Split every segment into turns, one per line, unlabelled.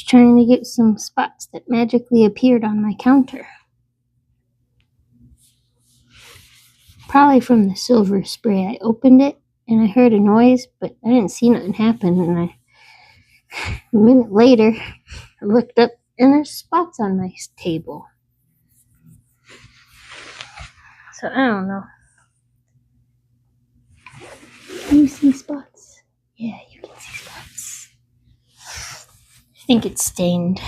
trying to get some spots that magically appeared on my counter. Probably from the silver spray. I opened it and I heard a noise, but I didn't see nothing happen. And a minute later, I looked up and there's spots on my table. So I don't know. Can you see spots? Yeah, you can see spots. I think it's stained.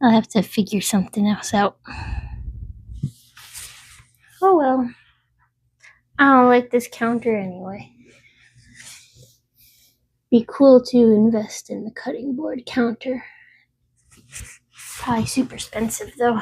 I'll have to figure something else out. Oh well. I don't like this counter anyway. Be cool to invest in the cutting board counter. Probably super expensive though.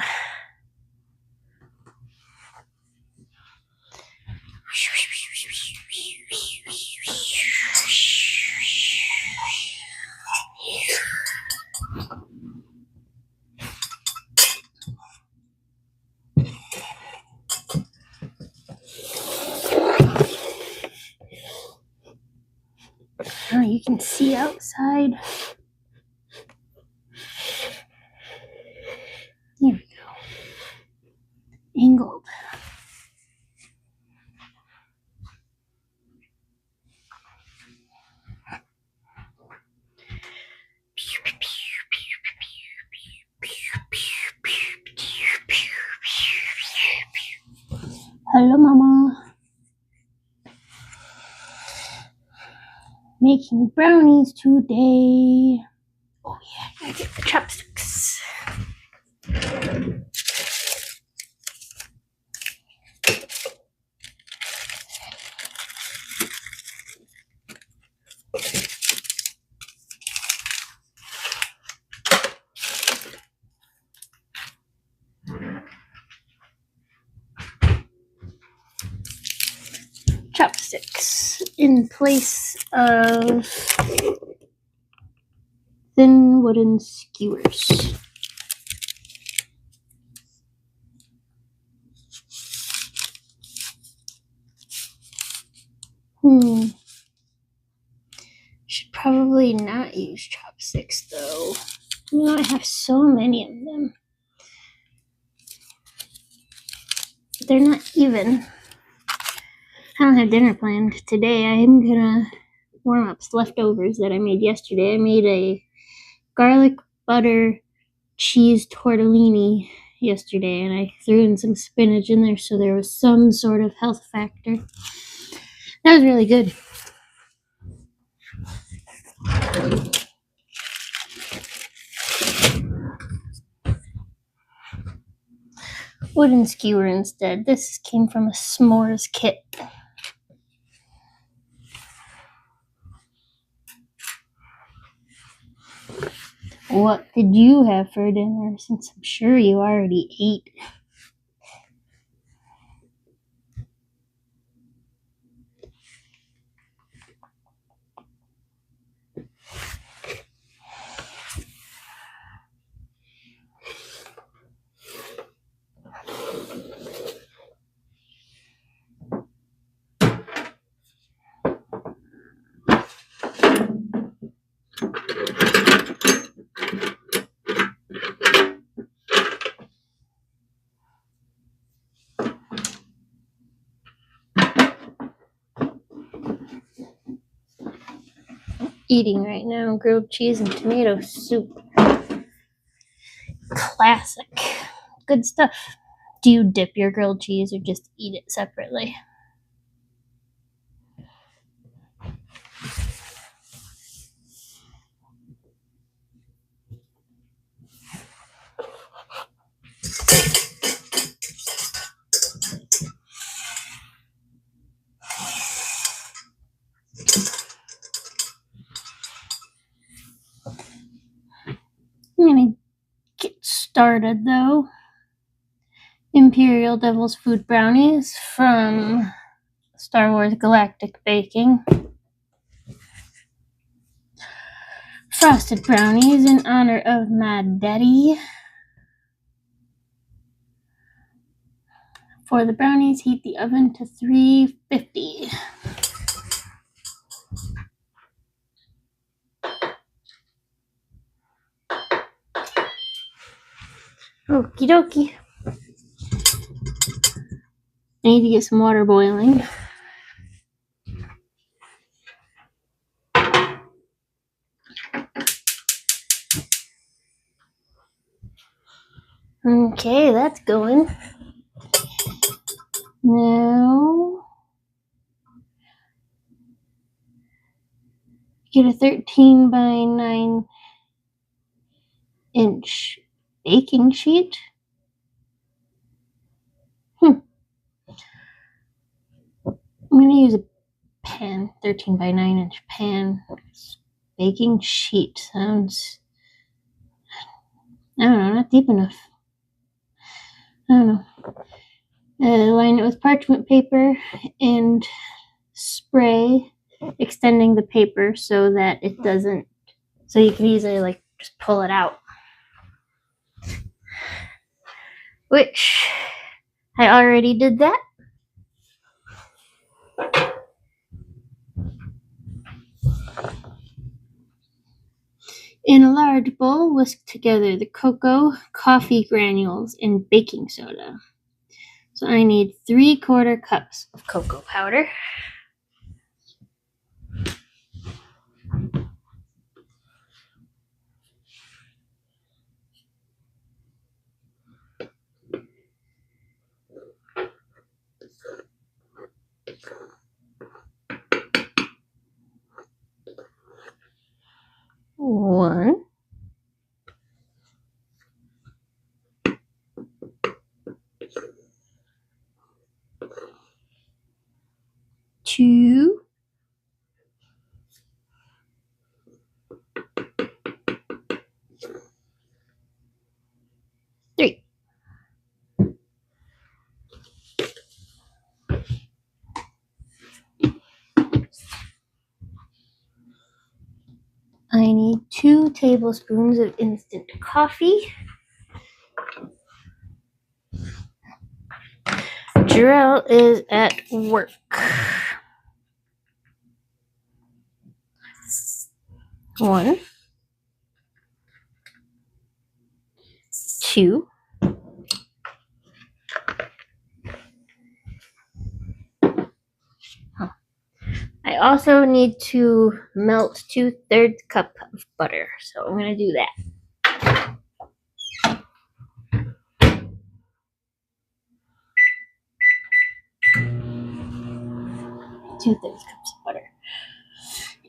Oh, you can see outside. There we go. Angled. Hello, Mama. Making brownies today. Oh yeah, I gotta get the chopsticks. Chopsticks in place of thin wooden skewers. Should probably not use chopsticks though. You know, I have so many of them. They're not even. I don't have dinner planned today. I'm gonna warm up leftovers that I made yesterday. I made a garlic butter cheese tortellini yesterday, and I threw in some spinach in there so there was some sort of health factor. That was really good. Wooden skewer instead. This came from a s'mores kit. What did you have for dinner, since I'm sure you already ate? Eating right now grilled cheese and tomato soup. Classic. Good stuff. Do you dip your grilled cheese or just eat it separately? I'm gonna get started though. Imperial Devil's Food Brownies from Star Wars Galactic Baking. Frosted brownies in honor of my daddy. For the brownies, heat the oven to 350. Okie dokie. I need to get some water boiling. Okay, that's going. Now, get a 13 by 9 inch baking sheet. I'm going to use a pan, 13 by 9 inch pan. Baking sheet sounds, I don't know, not deep enough. I don't know. Line it with parchment paper and spray, extending the paper so that it doesn't, so you can easily like just pull it out. Which I already did that. In a large bowl, whisk together the cocoa, coffee granules, and baking soda. So I need 3/4 cups of cocoa powder. One. Two. Three. I need 2 tablespoons of instant coffee. Jarrell is at work. 1, 2. I also need to melt 2/3 cup of butter, so I'm gonna do that. 2/3 cups of butter.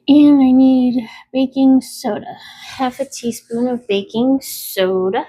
And I need baking soda. 1/2 teaspoon of baking soda.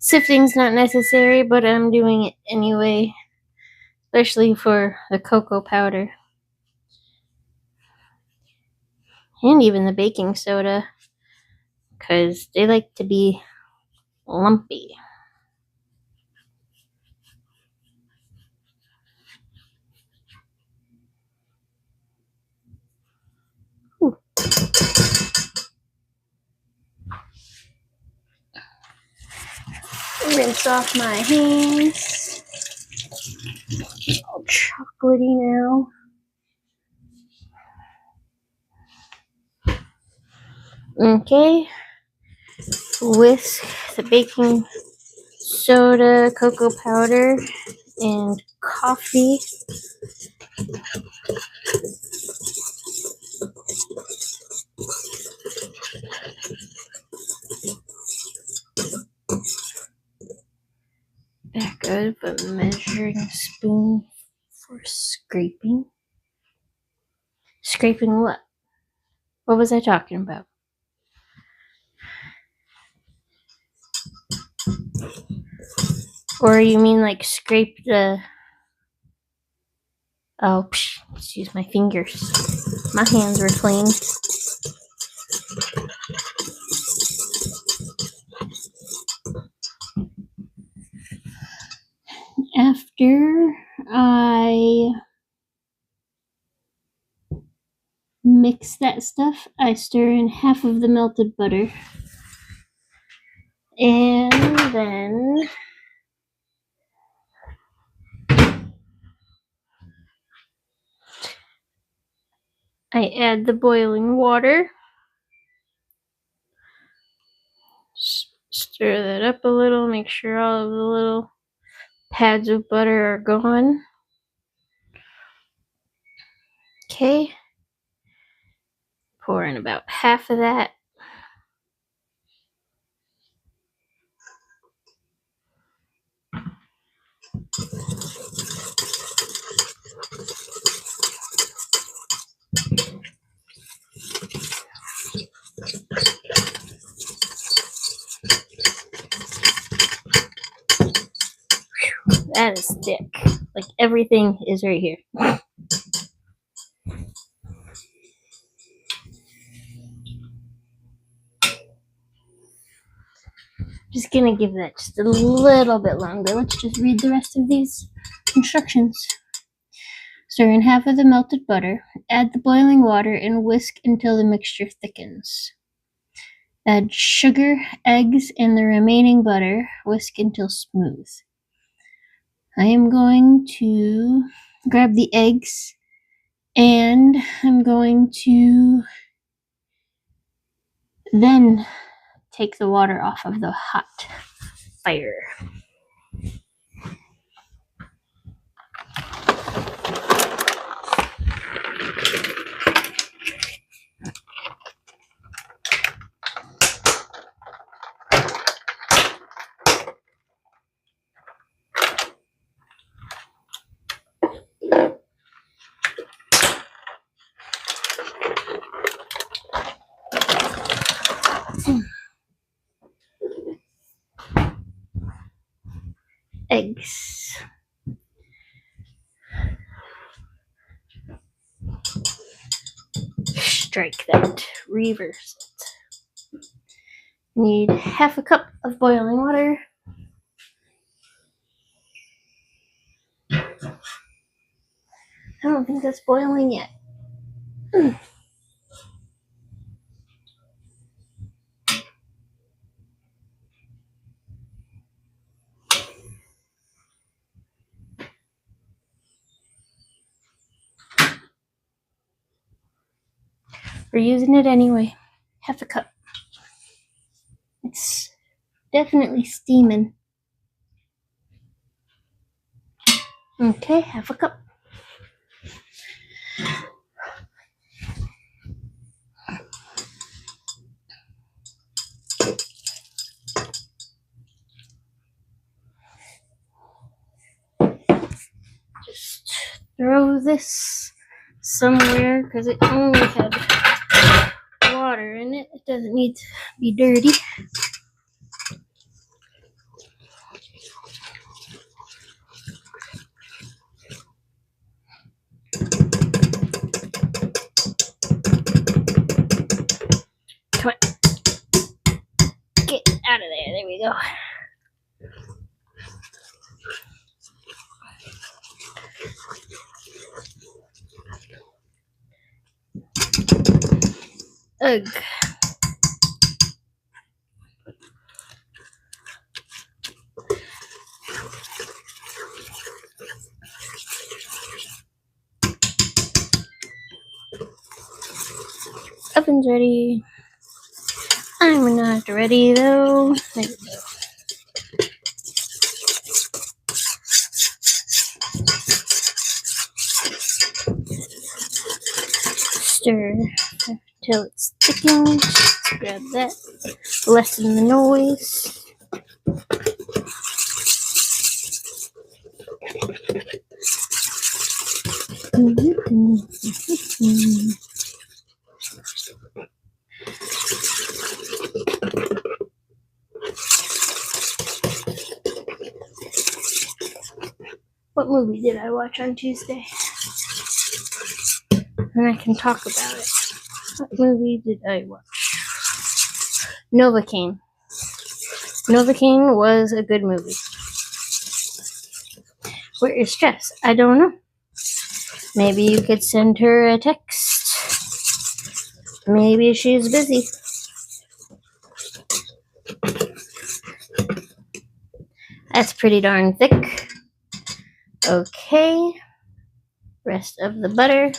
Sifting's not necessary, but I'm doing it anyway, especially for the cocoa powder. And even the baking soda, because they like to be lumpy. Ooh. Rinse off my hands. All chocolatey now. Okay. Whisk the baking soda, cocoa powder, and coffee. Back of a measuring spoon for scraping. Scraping what? What was I talking about? Or you mean like scrape the... Oh, just use my fingers. My hands were clean. after I mix that stuff, I stir in half of the melted butter. And then I add the boiling water. Stir that up a little, make sure all of the little pads of butter are gone. Okay. Pour in about half of that. That is thick. Like everything is right here. Just gonna give that just a little bit longer. Let's just read the rest of these instructions. Stir in half of the melted butter. Add the boiling water and whisk until the mixture thickens. Add sugar, eggs, and the remaining butter. Whisk until smooth. I am going to grab the eggs and I'm going to then take the water off of the hot fire. Eggs. Strike that. Reverse it. Need half a cup of boiling water. I don't think that's boiling yet. We're using it anyway. Half a cup. It's definitely steaming. Okay, half a cup. Just throw this somewhere because it only had water in it. It doesn't need to be dirty. Come on. Get out of there. There we go. Ugh. Oven's ready. I'm not ready though. There we go. Stir until it's thickened. Grab that. Lessen the noise. What movie did I watch on Tuesday? And I can talk about it. What movie did I watch? Novocaine. Novocaine was a good movie. Where is Jess? I don't know. Maybe you could send her a text. Maybe she's busy. That's pretty darn thick. Okay. Rest of the butter.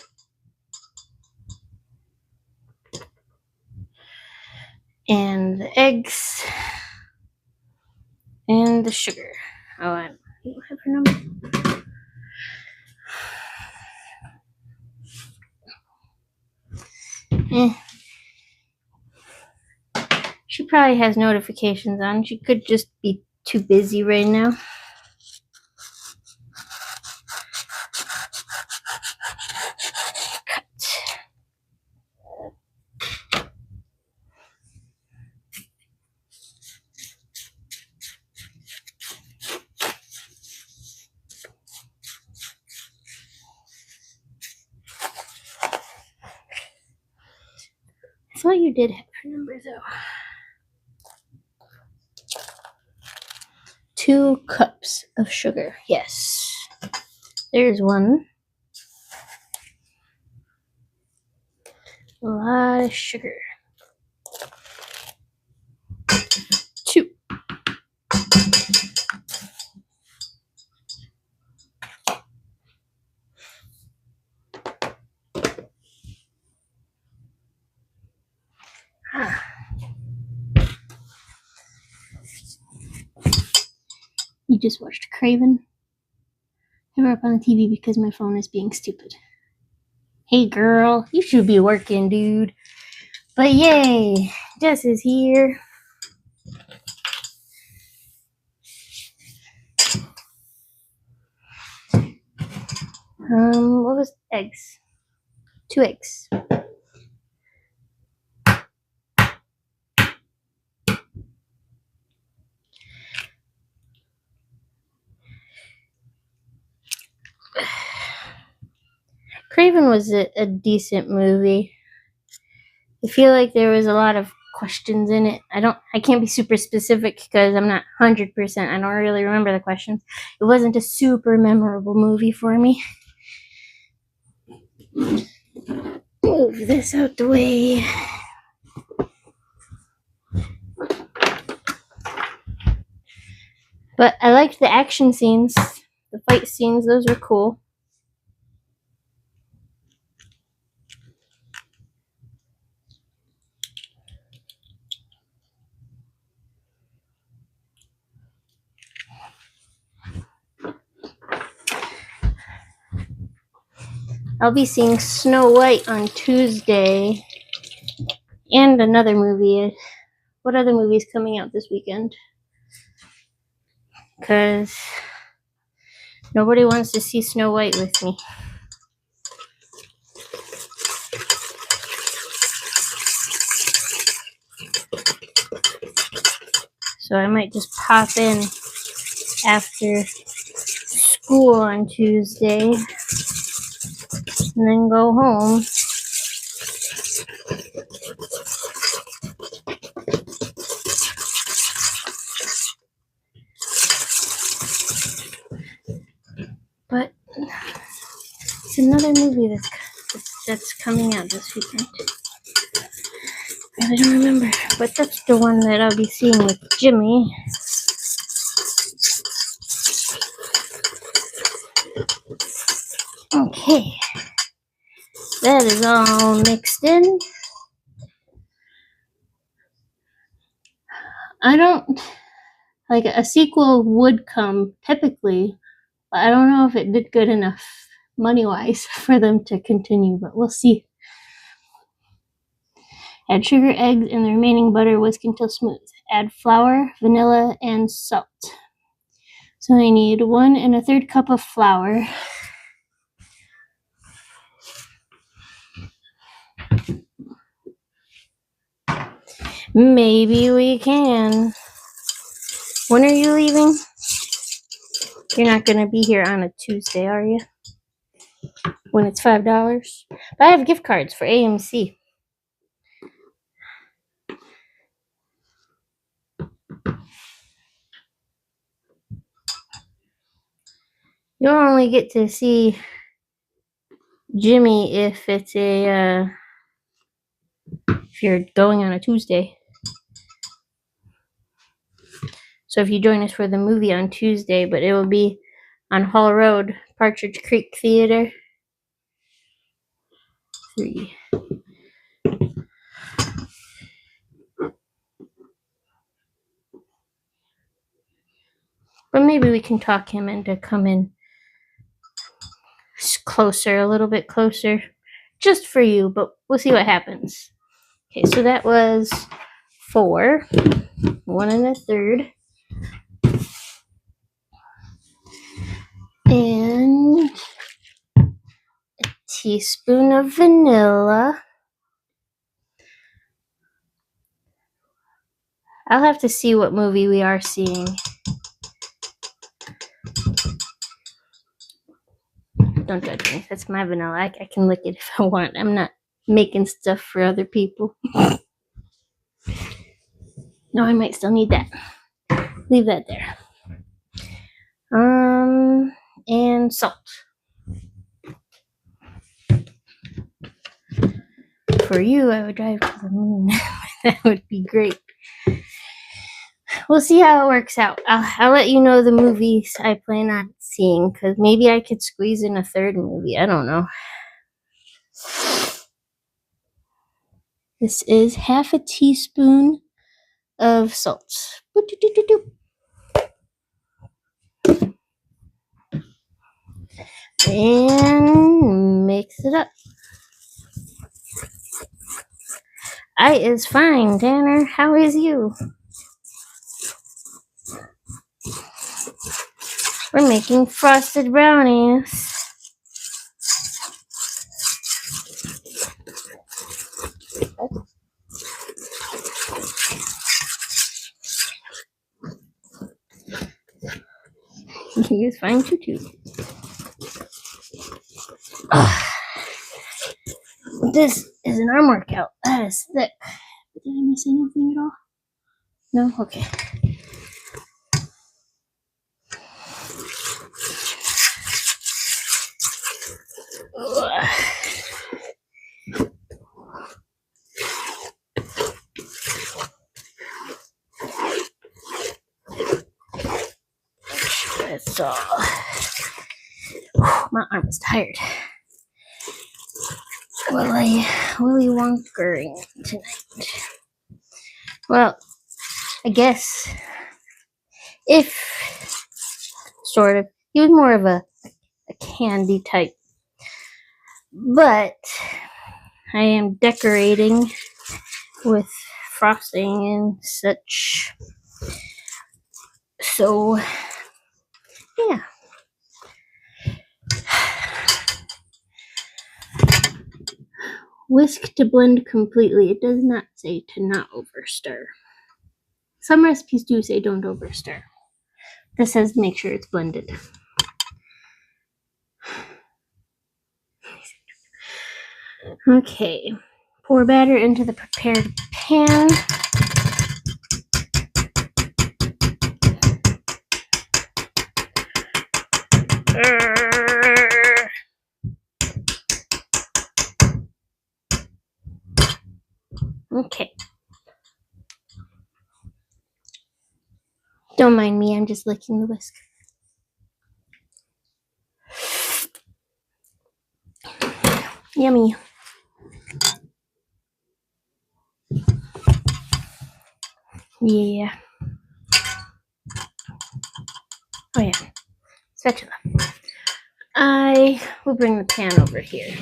And the eggs. And the sugar. Oh, I don't have her number. She probably has notifications on. She could just be too busy right now. Cut. I thought you did have her number though. 2 cups of sugar. Yes. There's one. A lot of sugar. 2. You just watched Craven. I have her up on the TV because my phone is being stupid. Hey girl, you should be working, dude. But yay, Jess is here. What was eggs? 2 eggs. Craven was a decent movie. I feel like there was a lot of questions in it. I can't be super specific because I'm not 100%. I don't really remember the questions. It wasn't a super memorable movie for me. Move this out the way. But I liked the action scenes, the fight scenes, those were cool. I'll be seeing Snow White on Tuesday. And another movie. What other movie's coming out this weekend? Because nobody wants to see Snow White with me. So I might just pop in after school on Tuesday and then go home. But it's another movie that's coming out this weekend. I don't remember, but that's the one that I'll be seeing with Jimmy. Okay, that is all mixed in. I don't, like, a sequel would come typically, but I don't know if it did good enough money-wise for them to continue, but we'll see. Add sugar, eggs, and the remaining butter, whisk until smooth. Add flour, vanilla, and salt. So I need 1 1/3 cup of flour. Maybe we can. When are you leaving? You're not going to be here on a Tuesday, are you? When it's $5? But I have gift cards for AMC. You'll only get to see Jimmy if it's if you're going on a Tuesday. So if you join us for the movie on Tuesday, but it will be on Hall Road, Partridge Creek Theater. 3. But maybe we can talk him into coming closer, a little bit closer, just for you, but we'll see what happens. Okay, so that was 4, 1 1/3, and a teaspoon of vanilla. I'll have to see what movie we are seeing. Don't judge me. That's my vanilla. I can lick it if I want. I'm not making stuff for other people. No, I might still need that. Leave that there. And salt. For you, I would drive to the moon. That would be great. We'll see how it works out. I'll let you know the movies I plan on seeing, because maybe I could squeeze in a third movie. I don't know. This is half a teaspoon of salt. And mix it up. I is fine, Tanner. How is you? We're making frosted brownies. He is fine too. This is an arm workout. That is thick. Did I miss anything at all? No? Okay. That's all. My arm is tired. Willy Wonkering tonight. Well, I guess if sort of, he was more of a candy type, but I am decorating with frosting and such. So, yeah. Whisk to blend completely. It does not say to not overstir. Some recipes do say don't overstir. This says make sure it's blended. Okay. Pour batter into the prepared pan. Okay. Don't mind me, I'm just licking the whisk. Yummy. Yeah. Oh yeah. Spatula. I will bring the pan over here.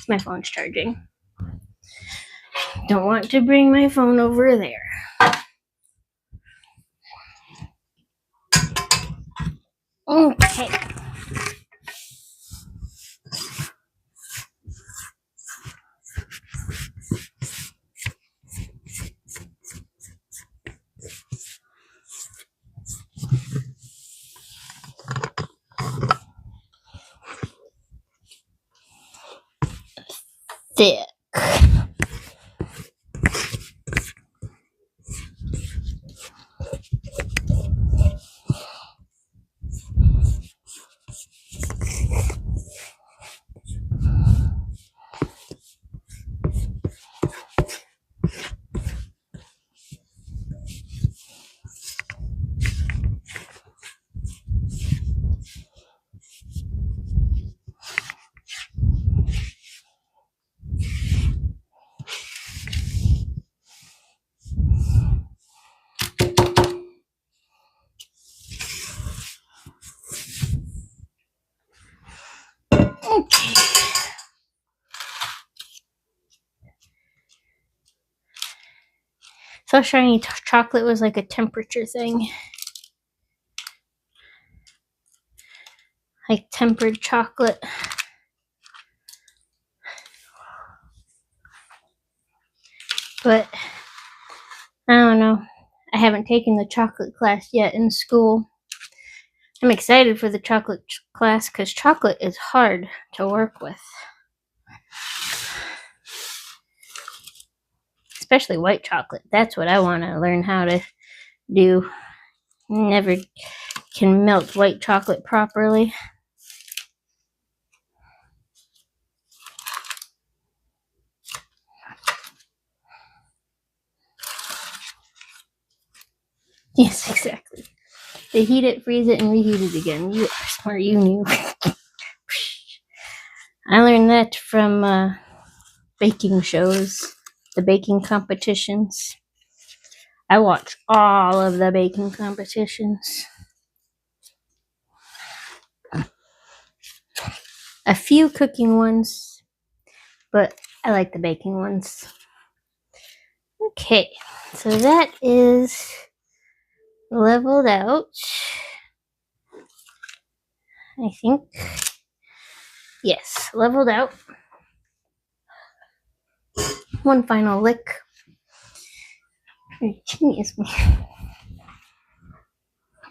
My phone's charging. Don't want to bring my phone over there. Okay. Thick. So shiny chocolate was like a temperature thing. Like tempered chocolate. But I don't know. I haven't taken the chocolate class yet in school. I'm excited for the chocolate class because chocolate is hard to work with. Especially white chocolate. That's what I want to learn how to do. Never can melt white chocolate properly. Yes, exactly. They heat it, freeze it, and reheat it again. You are smart, you knew. I learned that from baking shows, the baking competitions. I watch all of the baking competitions. A few cooking ones, but I like the baking ones. Okay, so that is leveled out. I think. Yes, leveled out. One final lick. Genius me.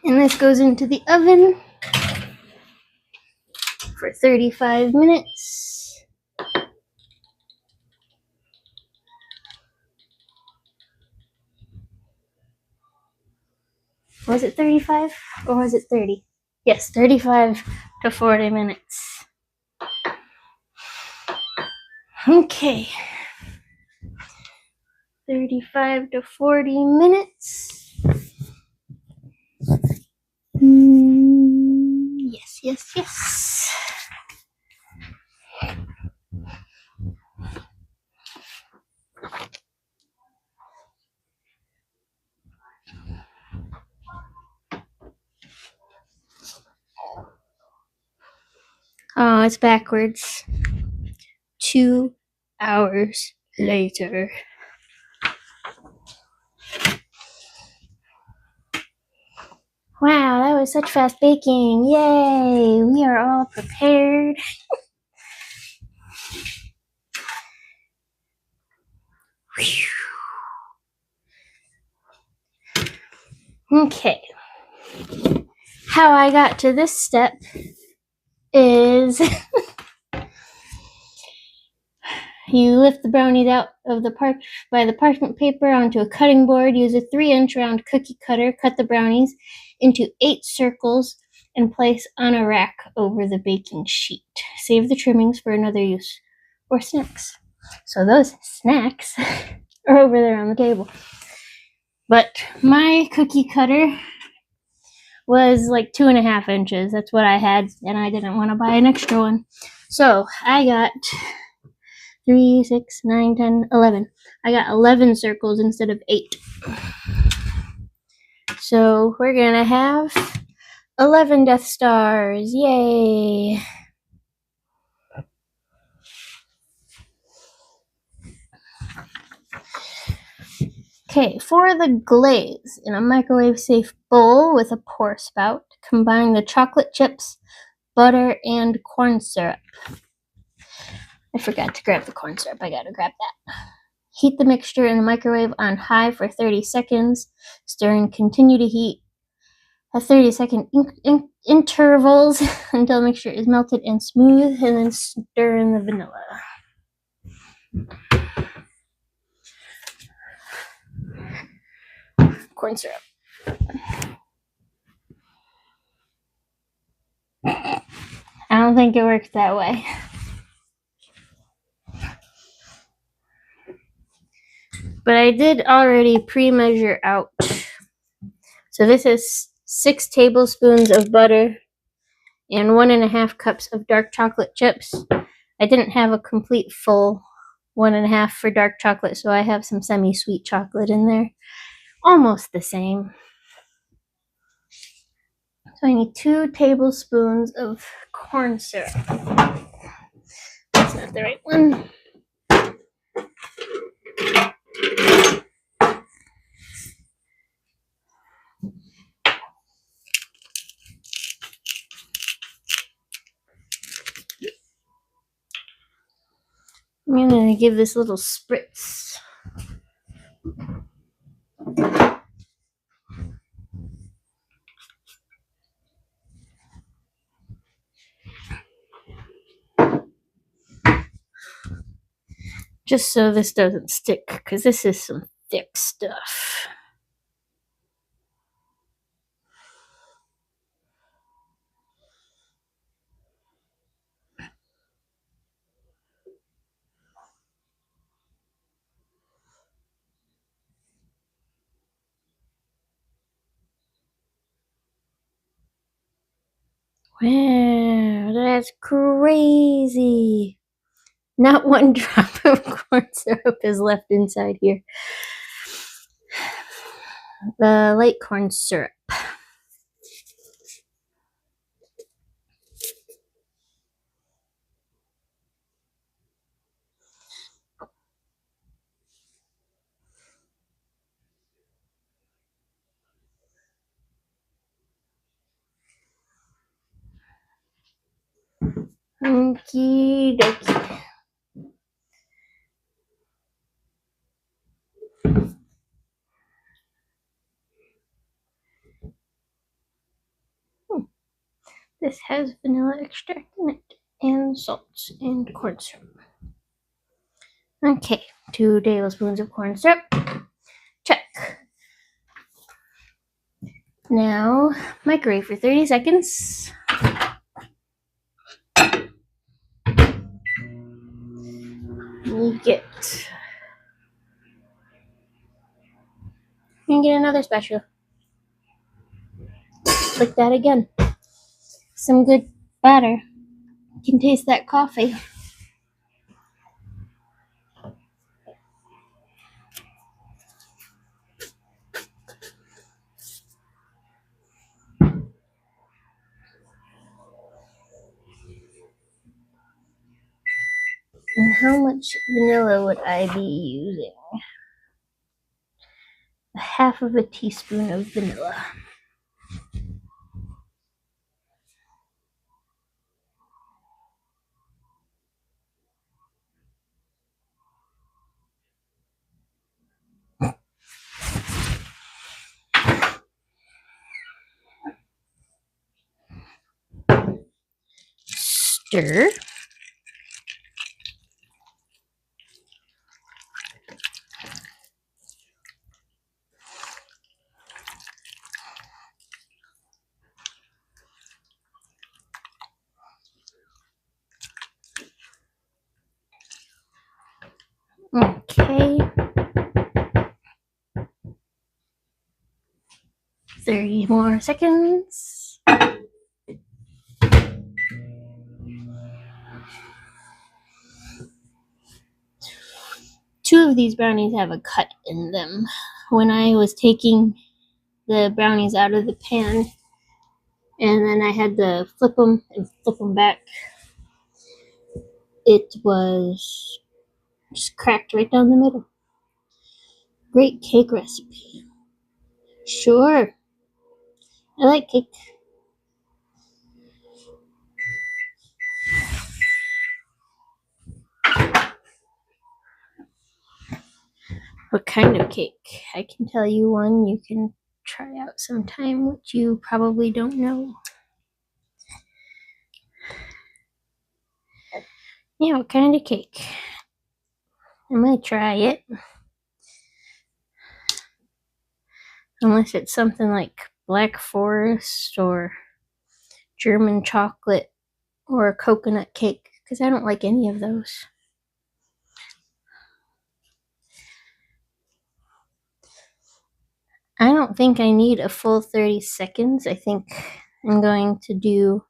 And this goes into the oven for 35 minutes. Was it 35 or was it 30? Yes, 35 to 40 minutes. Okay. 35 to 40 minutes. Yes. Oh, it's backwards. 2 hours later. Wow, that was such fast baking. Yay! We are all prepared. Okay. How I got to this step is you lift the brownies out of the by the parchment paper onto a cutting board. Use a 3-inch round cookie cutter. Cut the brownies into 8 circles and place on a rack over the baking sheet. Save the trimmings for another use or snacks. So those snacks are over there on the table. But my cookie cutter was like 2.5 inches. That's what I had, and I didn't want to buy an extra one. So I got 3, 6, 9, 10, 11. I got 11 circles instead of 8. So we're gonna have 11 Death Stars. Yay! Okay, for the glaze, in a microwave-safe bowl with a pour spout, combine the chocolate chips, butter, and corn syrup. I forgot to grab the corn syrup. I gotta grab that. Heat the mixture in the microwave on high for 30 seconds. Stir and continue to heat at 30-second intervals until the mixture is melted and smooth, and then stir in the vanilla. Corn syrup. I don't think it works that way. But I did already pre-measure out. So this is 6 tablespoons of butter and 1.5 cups of dark chocolate chips. I didn't have a complete full 1.5 for dark chocolate, so I have some semi-sweet chocolate in there. Almost the same. So I need 2 tablespoons of corn syrup. That's not the right one. I'm gonna give this a little spritz. Just so this doesn't stick, because this is some thick stuff. Wow, that's crazy. Not one drop of corn syrup is left inside here. The light corn syrup. Okie dokie. This has vanilla extract in it, and salt, and corn syrup. Okay, 2 tablespoons of corn syrup. Check. Now, microwave for 30 seconds. You get another special. Like that again. Some good butter. You can taste that coffee. And how much vanilla would I be using? Half of a teaspoon of vanilla. Stir. Okay. 30 more seconds. Two of these brownies have a cut in them. When I was taking the brownies out of the pan, and then I had to flip them and flip them back, it was just cracked right down the middle. Great cake recipe. Sure. I like cake. What kind of cake? I can tell you one you can try out sometime, which you probably don't know. Yeah, what kind of cake? I might try it. Unless it's something like Black Forest or German chocolate or coconut cake, because I don't like any of those. I don't think I need a full 30 seconds. I think I'm going to do,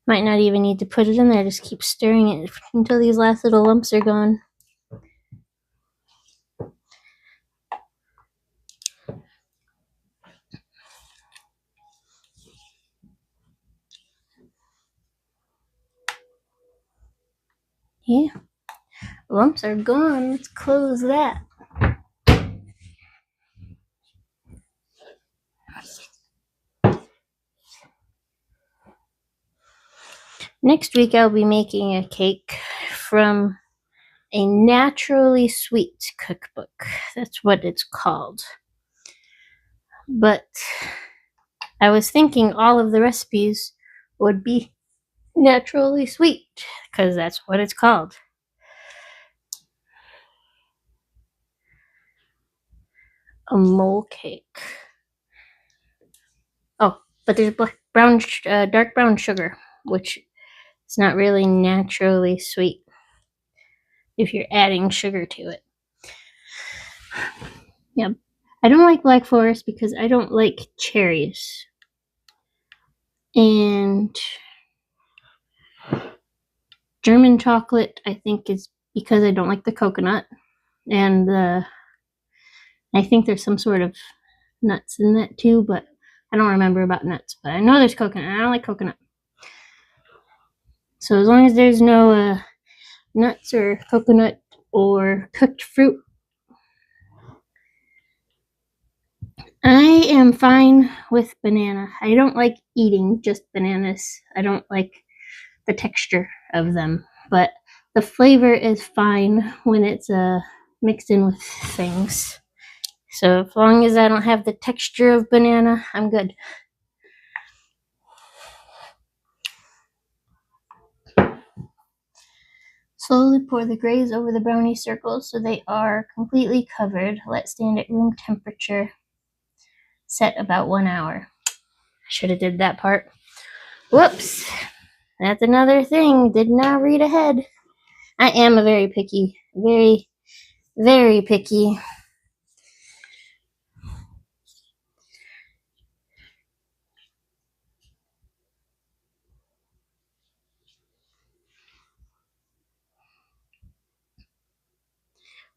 might not even need to put it in there, just keep stirring it until these last little lumps are gone. Yeah, lumps are gone. Let's close that. Next week I'll be making a cake from a naturally sweet cookbook. That's what it's called. But I was thinking all of the recipes would be naturally sweet because that's what it's called. A mole cake. Oh, but there's dark brown sugar, which is not really naturally sweet if you're adding sugar to it. Yeah, I don't like Black Forest because I don't like cherries. And German chocolate, I think, is because I don't like the coconut. And I think there's some sort of nuts in that too, but I don't remember about nuts. But I know there's coconut. I don't like coconut. So as long as there's no nuts or coconut or cooked fruit, I am fine with banana. I don't like eating just bananas. I don't like the texture of them, but the flavor is fine when it's mixed in with things. So as long as I don't have the texture of banana, I'm good. Slowly pour the glaze over the brownie circles so they are completely covered. Let stand at room temperature. Set about 1 hour. I should have did that part. Whoops. That's another thing. Did not read ahead. I am a very picky, very, very picky.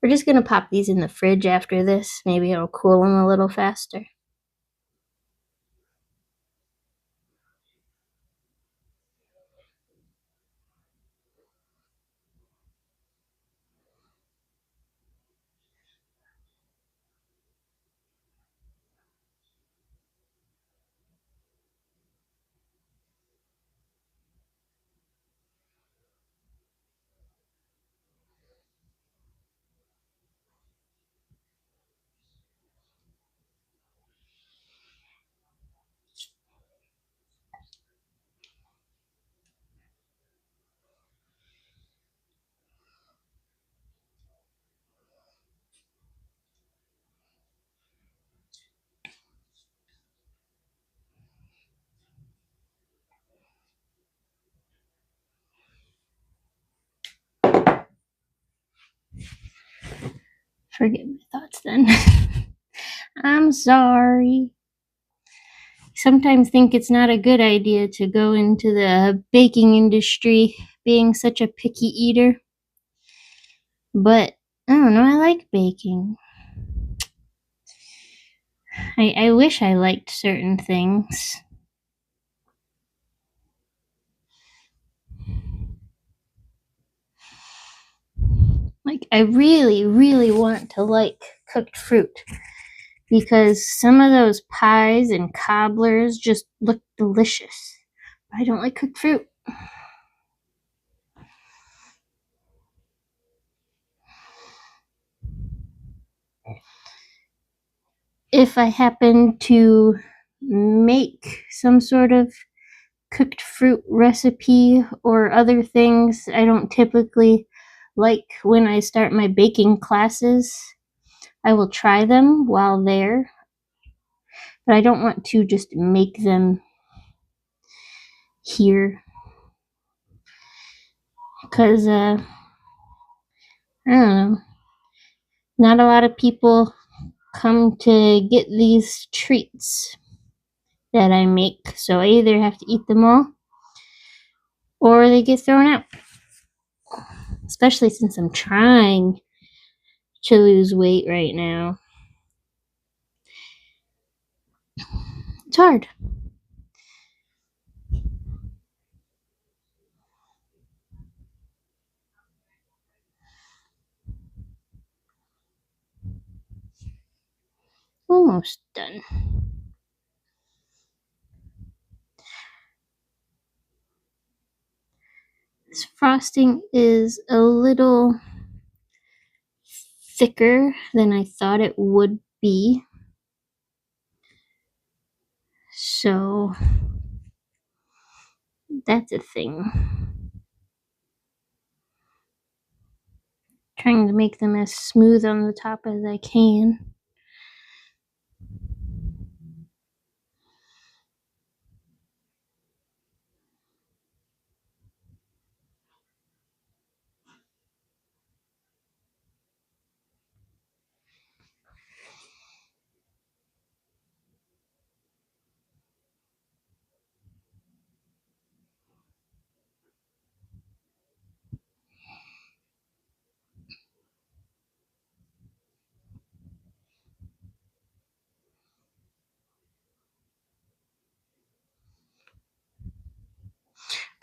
We're just going to pop these in the fridge after this. Maybe it'll cool them a little faster. Forget my thoughts then. I'm sorry. Sometimes think it's not a good idea to go into the baking industry being such a picky eater. But I don't know, I like baking. I wish I liked certain things. Like, I really, really want to like cooked fruit because some of those pies and cobblers just look delicious. But I don't like cooked fruit. If I happen to make some sort of cooked fruit recipe or other things I don't typically like when I start my baking classes, I will try them while there, but I don't want to just make them here because I don't know, not a lot of people come to get these treats that I make, so I either have to eat them all or they get thrown out, especially since I'm trying to lose weight right now. It's hard. Almost done. This frosting is a little thicker than I thought it would be. So that's a thing. Trying to make them as smooth on the top as I can.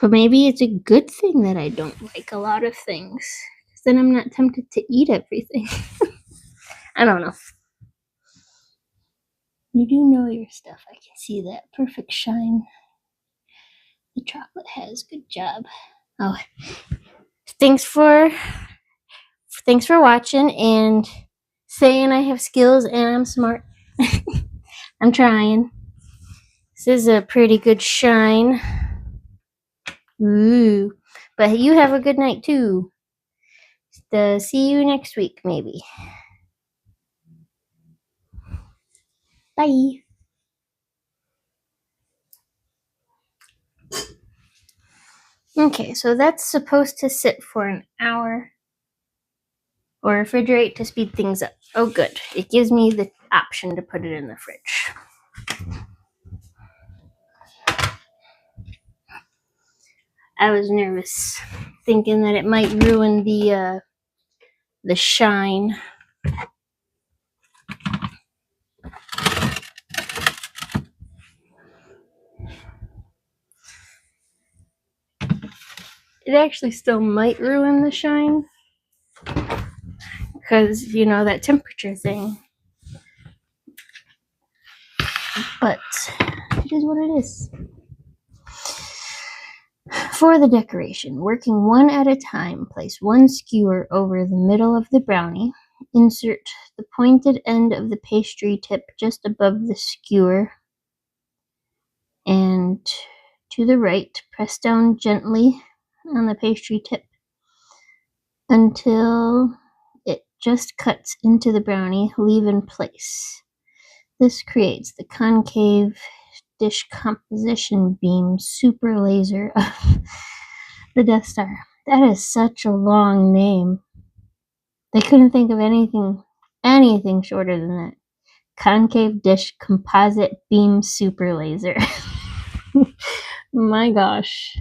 But maybe it's a good thing that I don't like a lot of things. Because then I'm not tempted to eat everything. I don't know. You do know your stuff. I can see that. Perfect shine the chocolate has. Good job. Oh, thanks for watching and saying I have skills and I'm smart. I'm trying. This is a pretty good shine. Ooh. But you have a good night too. See you next week, maybe. Bye. Okay, so that's supposed to sit for an hour or refrigerate to speed things up. Oh, good. It gives me the option to put it in the fridge. I was nervous, thinking that it might ruin the shine. It actually still might ruin the shine because, you know, that temperature thing. But it is what it is. For the decoration, working one at a time, place one skewer over the middle of the brownie. Insert the pointed end of the pastry tip just above the skewer. And to the right, press down gently on the pastry tip until it just cuts into the brownie. Leave in place. This creates the concave dish composition beam super laser of the Death Star. That is such a long name. They couldn't think of anything shorter than that. Concave dish composite beam super laser. My gosh.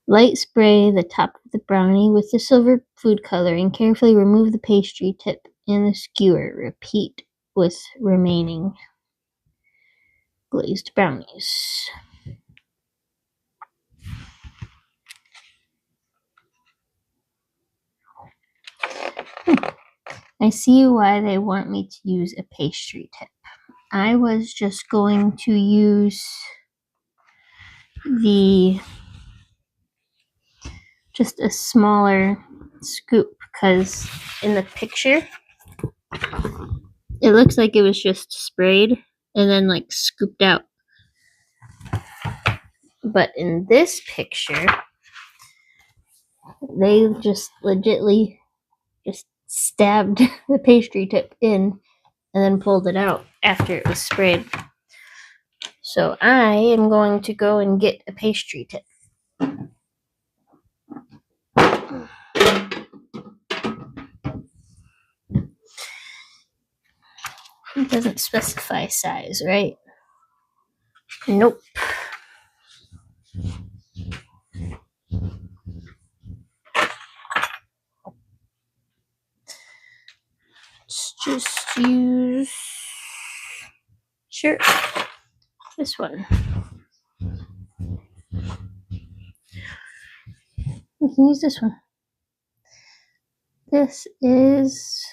Light spray the top of the brownie with the silver food coloring. Carefully remove the pastry tip and the skewer. Repeat with remaining glazed brownies. I see why they want me to use a pastry tip. I was just going to use just a smaller scoop because in the picture it looks like it was just sprayed and then like scooped out. But in this picture, they just legitly just stabbed the pastry tip in and then pulled it out after it was sprayed. So I am going to go and get a pastry tip. It doesn't specify size, right? Nope. Let's just use, sure, this one. We can use this one. This is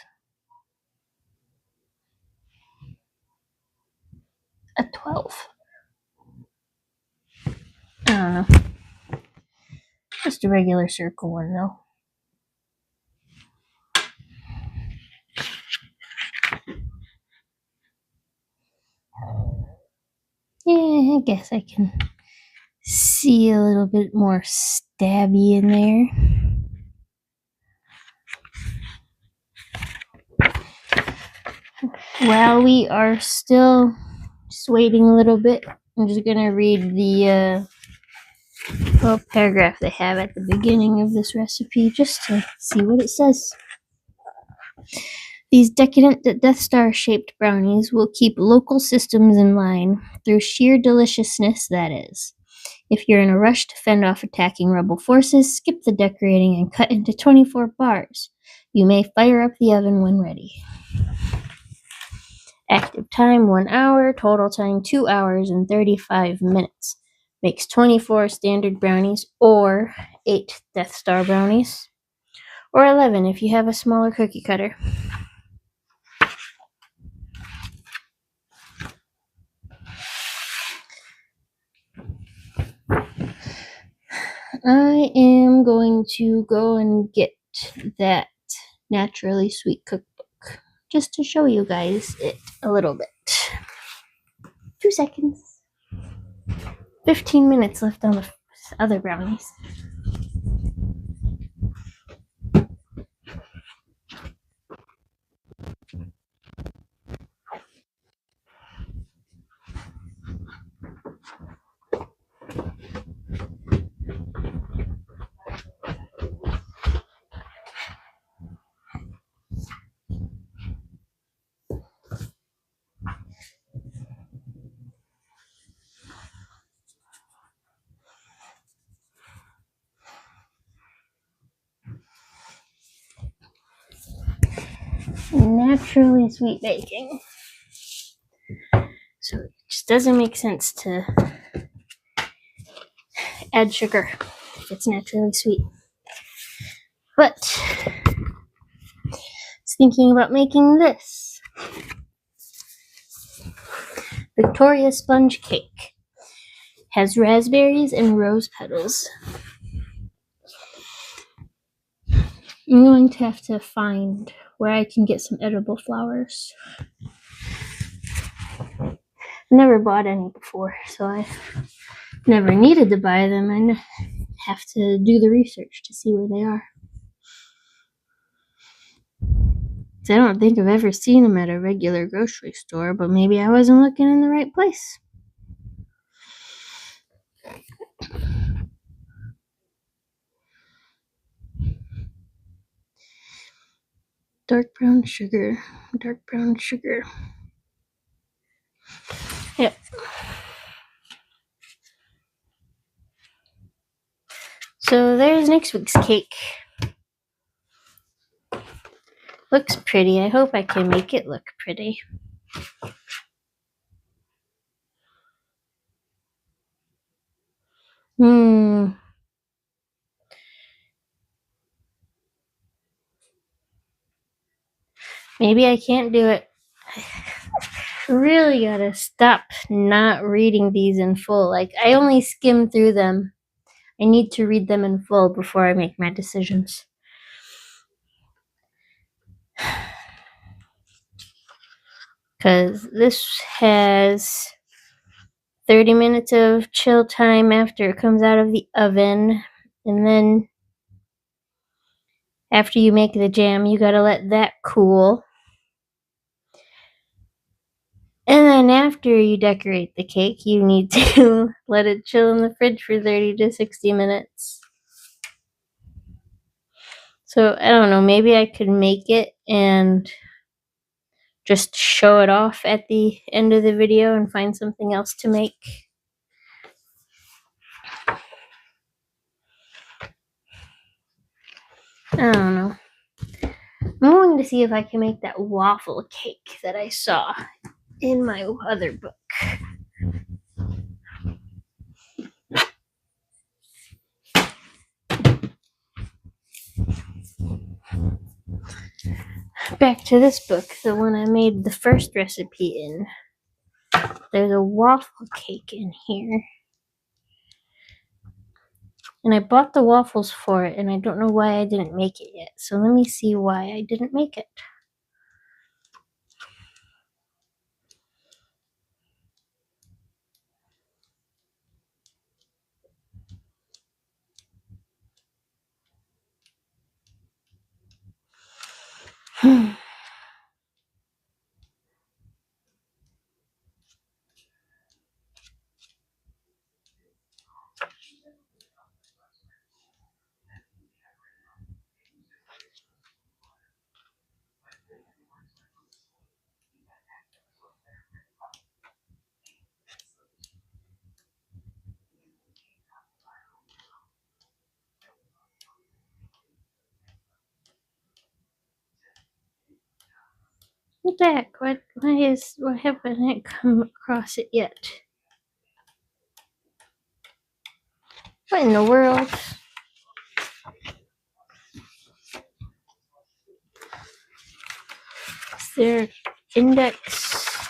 a 12. I don't know. Just a regular circle one though. Yeah, I guess I can see a little bit more stabby in there. While we are still just waiting a little bit, I'm just gonna read the little paragraph they have at the beginning of this recipe just to see what it says. These decadent Death Star shaped brownies will keep local systems in line through sheer deliciousness, that is. If you're in a rush to fend off attacking rebel forces, skip the decorating and cut into 24 bars. You may fire up the oven when ready. Active time 1 hour, total time 2 hours and 35 minutes. Makes 24 standard brownies or 8 Death Star brownies, or 11 if you have a smaller cookie cutter. I am going to go and get that Naturally Sweet cookbook just to show you guys it a little bit. 2 seconds. 15 minutes left on the other brownies. Naturally sweet baking. So it just doesn't make sense to add sugar if it's naturally sweet. But I was thinking about making this Victoria sponge cake. Has raspberries and rose petals. I'm going to have to find where I can get some edible flowers. I've never bought any before, so I've never needed to buy them. I have to do the research to see where they are. I don't think I've ever seen them at a regular grocery store, but maybe I wasn't looking in the right place. Dark brown sugar. Yep. So there's next week's cake. Looks pretty. I hope I can make it look pretty. Maybe I can't do it. I really gotta stop not reading these in full. Like, I only skim through them. I need to read them in full before I make my decisions. Because this has 30 minutes of chill time after it comes out of the oven. And then after you make the jam, you gotta let that cool. And then after you decorate the cake, you need to let it chill in the fridge for 30 to 60 minutes. So, I don't know, maybe I could make it and just show it off at the end of the video and find something else to make. I don't know. I'm going to see if I can make that waffle cake that I saw in my other book. Back to this book, the one I made the first recipe in. There's a waffle cake in here. And I bought the waffles for it, and I don't know why I didn't make it yet. So let me see why I didn't make it. What the heck? Why haven't I come across it yet? What in the world? Is there index?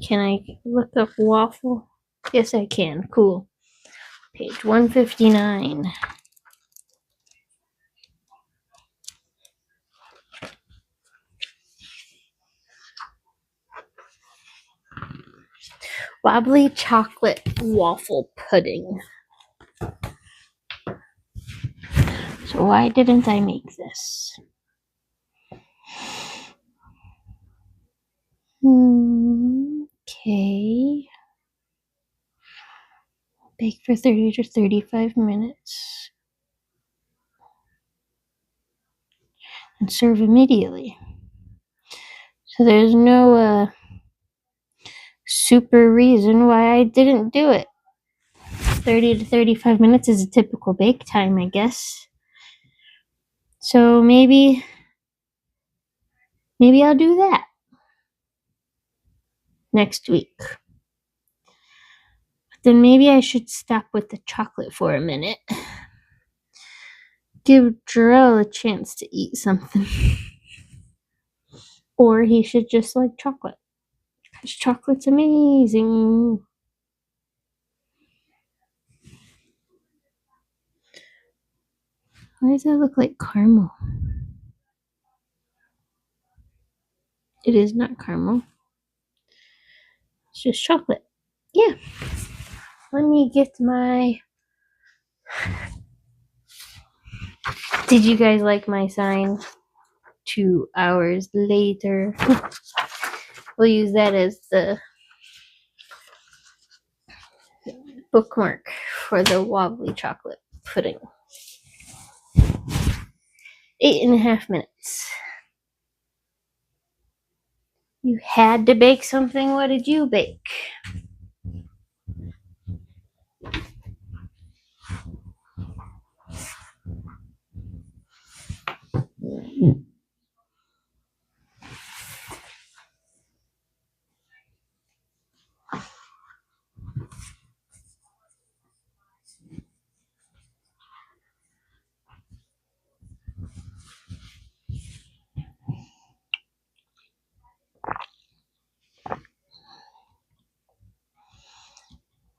Can I look up waffle? Yes, I can. Cool. Page 159. Wobbly chocolate waffle pudding. So why didn't I make this? Okay. Bake for 30 to 35 minutes. And serve immediately. So there's no super reason why I didn't do it. 30 to 35 minutes is a typical bake time, I guess. So maybe I'll do that next week. But then maybe I should stop with the chocolate for a minute. Give Jarrell a chance to eat something. Or he should just like chocolate. Because chocolate's amazing. Why does that look like caramel? It is not caramel. It's just chocolate. Yeah. Let me get my... Did you guys like my sign? 2 hours later. We'll use that as the bookmark for the wobbly chocolate pudding. 8.5 minutes. You had to bake something. What did you bake?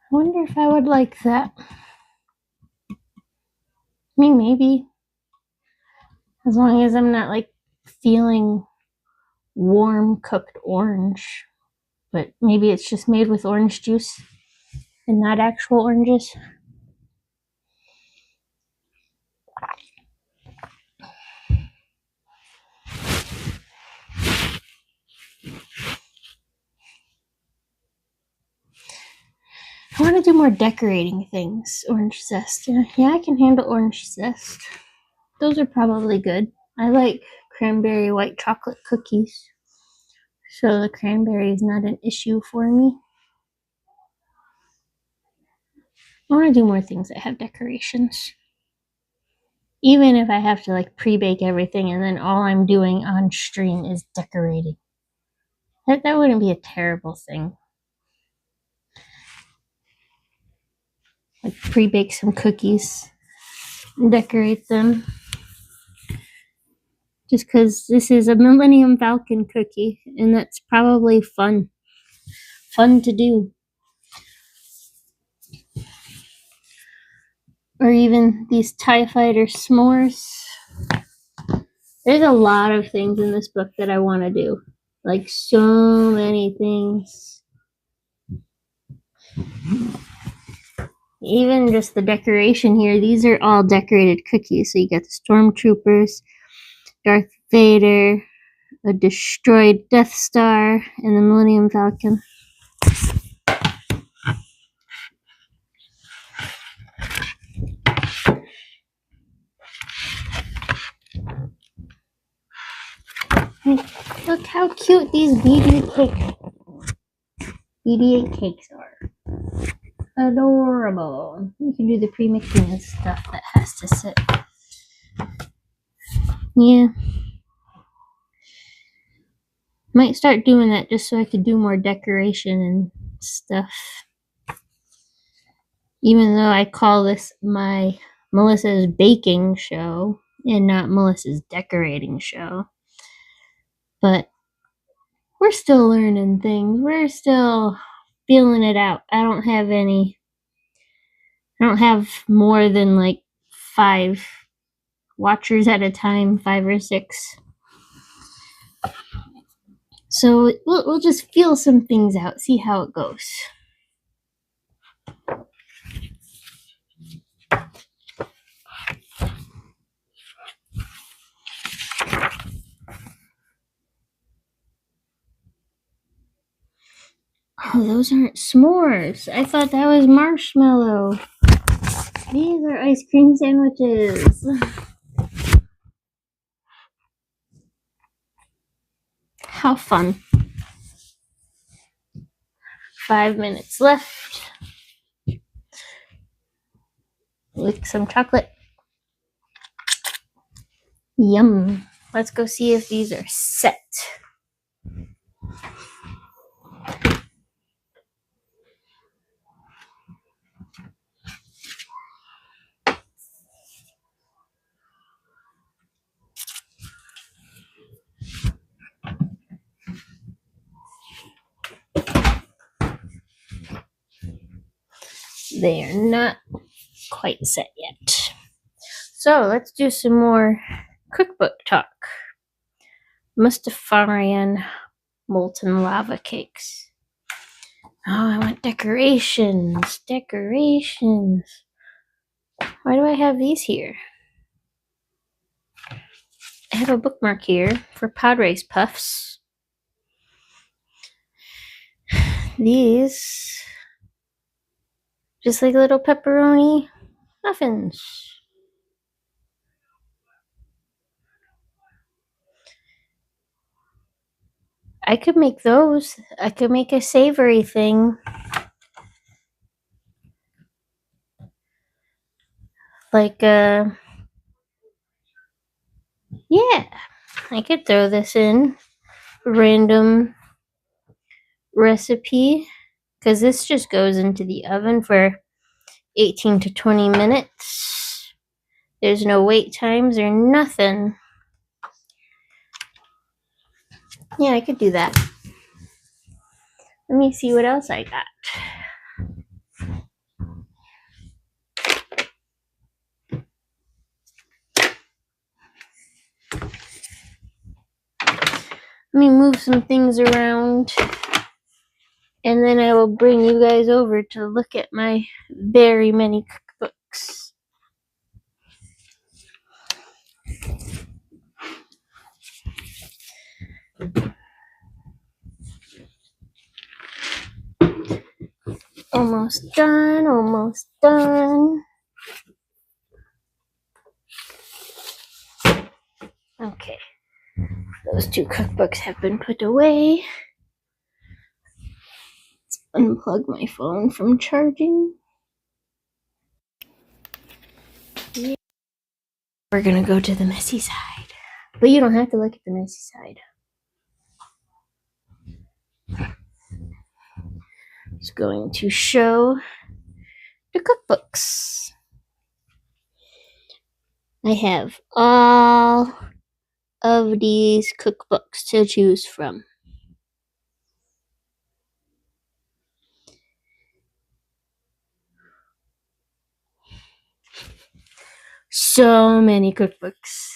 I wonder if I would like that. I mean, maybe. As long as I'm not like feeling warm cooked orange. But maybe it's just made with orange juice and not actual oranges. I want to do more decorating things. Orange zest. Yeah, I can handle orange zest. Those are probably good. I like cranberry white chocolate cookies. So the cranberry is not an issue for me. I want to do more things that have decorations. Even if I have to like pre-bake everything and then all I'm doing on stream is decorating. That wouldn't be a terrible thing. Like pre-bake some cookies and decorate them. Just because this is a Millennium Falcon cookie and that's probably fun. Fun to do. or even these TIE Fighter s'mores. There's a lot of things in this book that I want to do. Like, so many things. Even just the decoration here. These are all decorated cookies. So you got the Stormtroopers, Darth Vader, a destroyed Death Star, and the Millennium Falcon. Look how cute these BB-8 cakes are. Adorable. You can do the pre-mixing and stuff that has to sit. Yeah. Might start doing that just so I could do more decoration and stuff. Even though I call this my Melissa's baking show and not Melissa's decorating show. But we're still learning things. We're still feeling it out. I don't have more than like 5 watchers at a time, 5 or 6. So we'll just feel some things out, see how it goes. Oh, those aren't s'mores. I thought that was marshmallow. These are ice cream sandwiches. How fun. 5 minutes left. Lick some chocolate. Yum. Let's go see if these are set. They are not quite set yet. So let's do some more cookbook talk. Mustafarian molten lava cakes. Oh, I want decorations. Decorations. Why do I have these here? I have a bookmark here for pod race puffs. These, just like little pepperoni muffins. I could make those. I could make a savory thing. Like, yeah, I could throw this in. Random recipe. Because this just goes into the oven for 18 to 20 minutes. There's no wait times or nothing. Yeah, I could do that. Let me see what else I got. Let me move some things around. And then I will bring you guys over to look at my very many cookbooks. Almost done, almost done. Okay, those 2 cookbooks have been put away. Let's unplug my phone from charging. Yeah. We're gonna go to the messy side. But you don't have to look at the messy side. It's going to show the cookbooks. I have all of these cookbooks to choose from. so many cookbooks.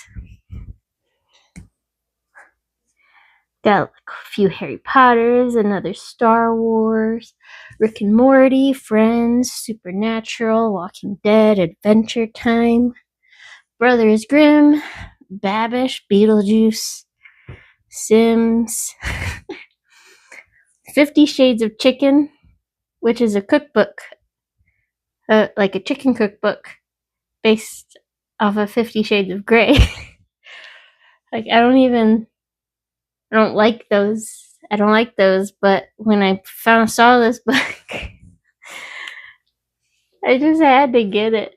Got like a few Harry Potters, another Star Wars, Rick and Morty, Friends, Supernatural, Walking Dead, Adventure Time, Brothers Grimm, Babish, Beetlejuice, Sims, 50 Shades of Chicken, which is a cookbook, like a chicken cookbook based off of 50 Shades of Grey. Like, I don't like those. I don't like those, but when I saw this book, I just had to get it.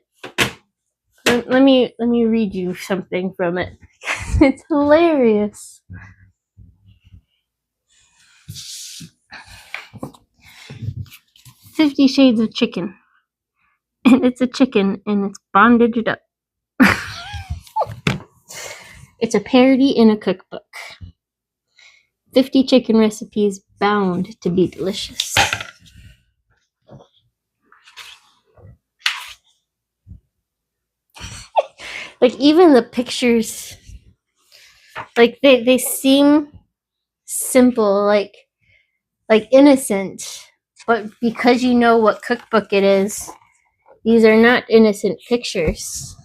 Let me read you something from it. It's hilarious. "50 Shades of Chicken." And it's a chicken and it's bondaged up. It's a parody in a cookbook. 50 chicken recipes bound to be delicious. Like, even the pictures, like, they seem simple, like innocent, but because you know what cookbook it is, these are not innocent pictures.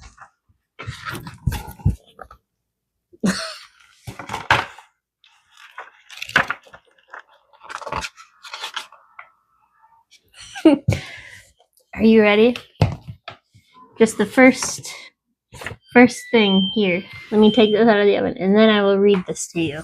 Are you ready? Just the first thing here. Let me take this out of the oven, and then I will read this to you.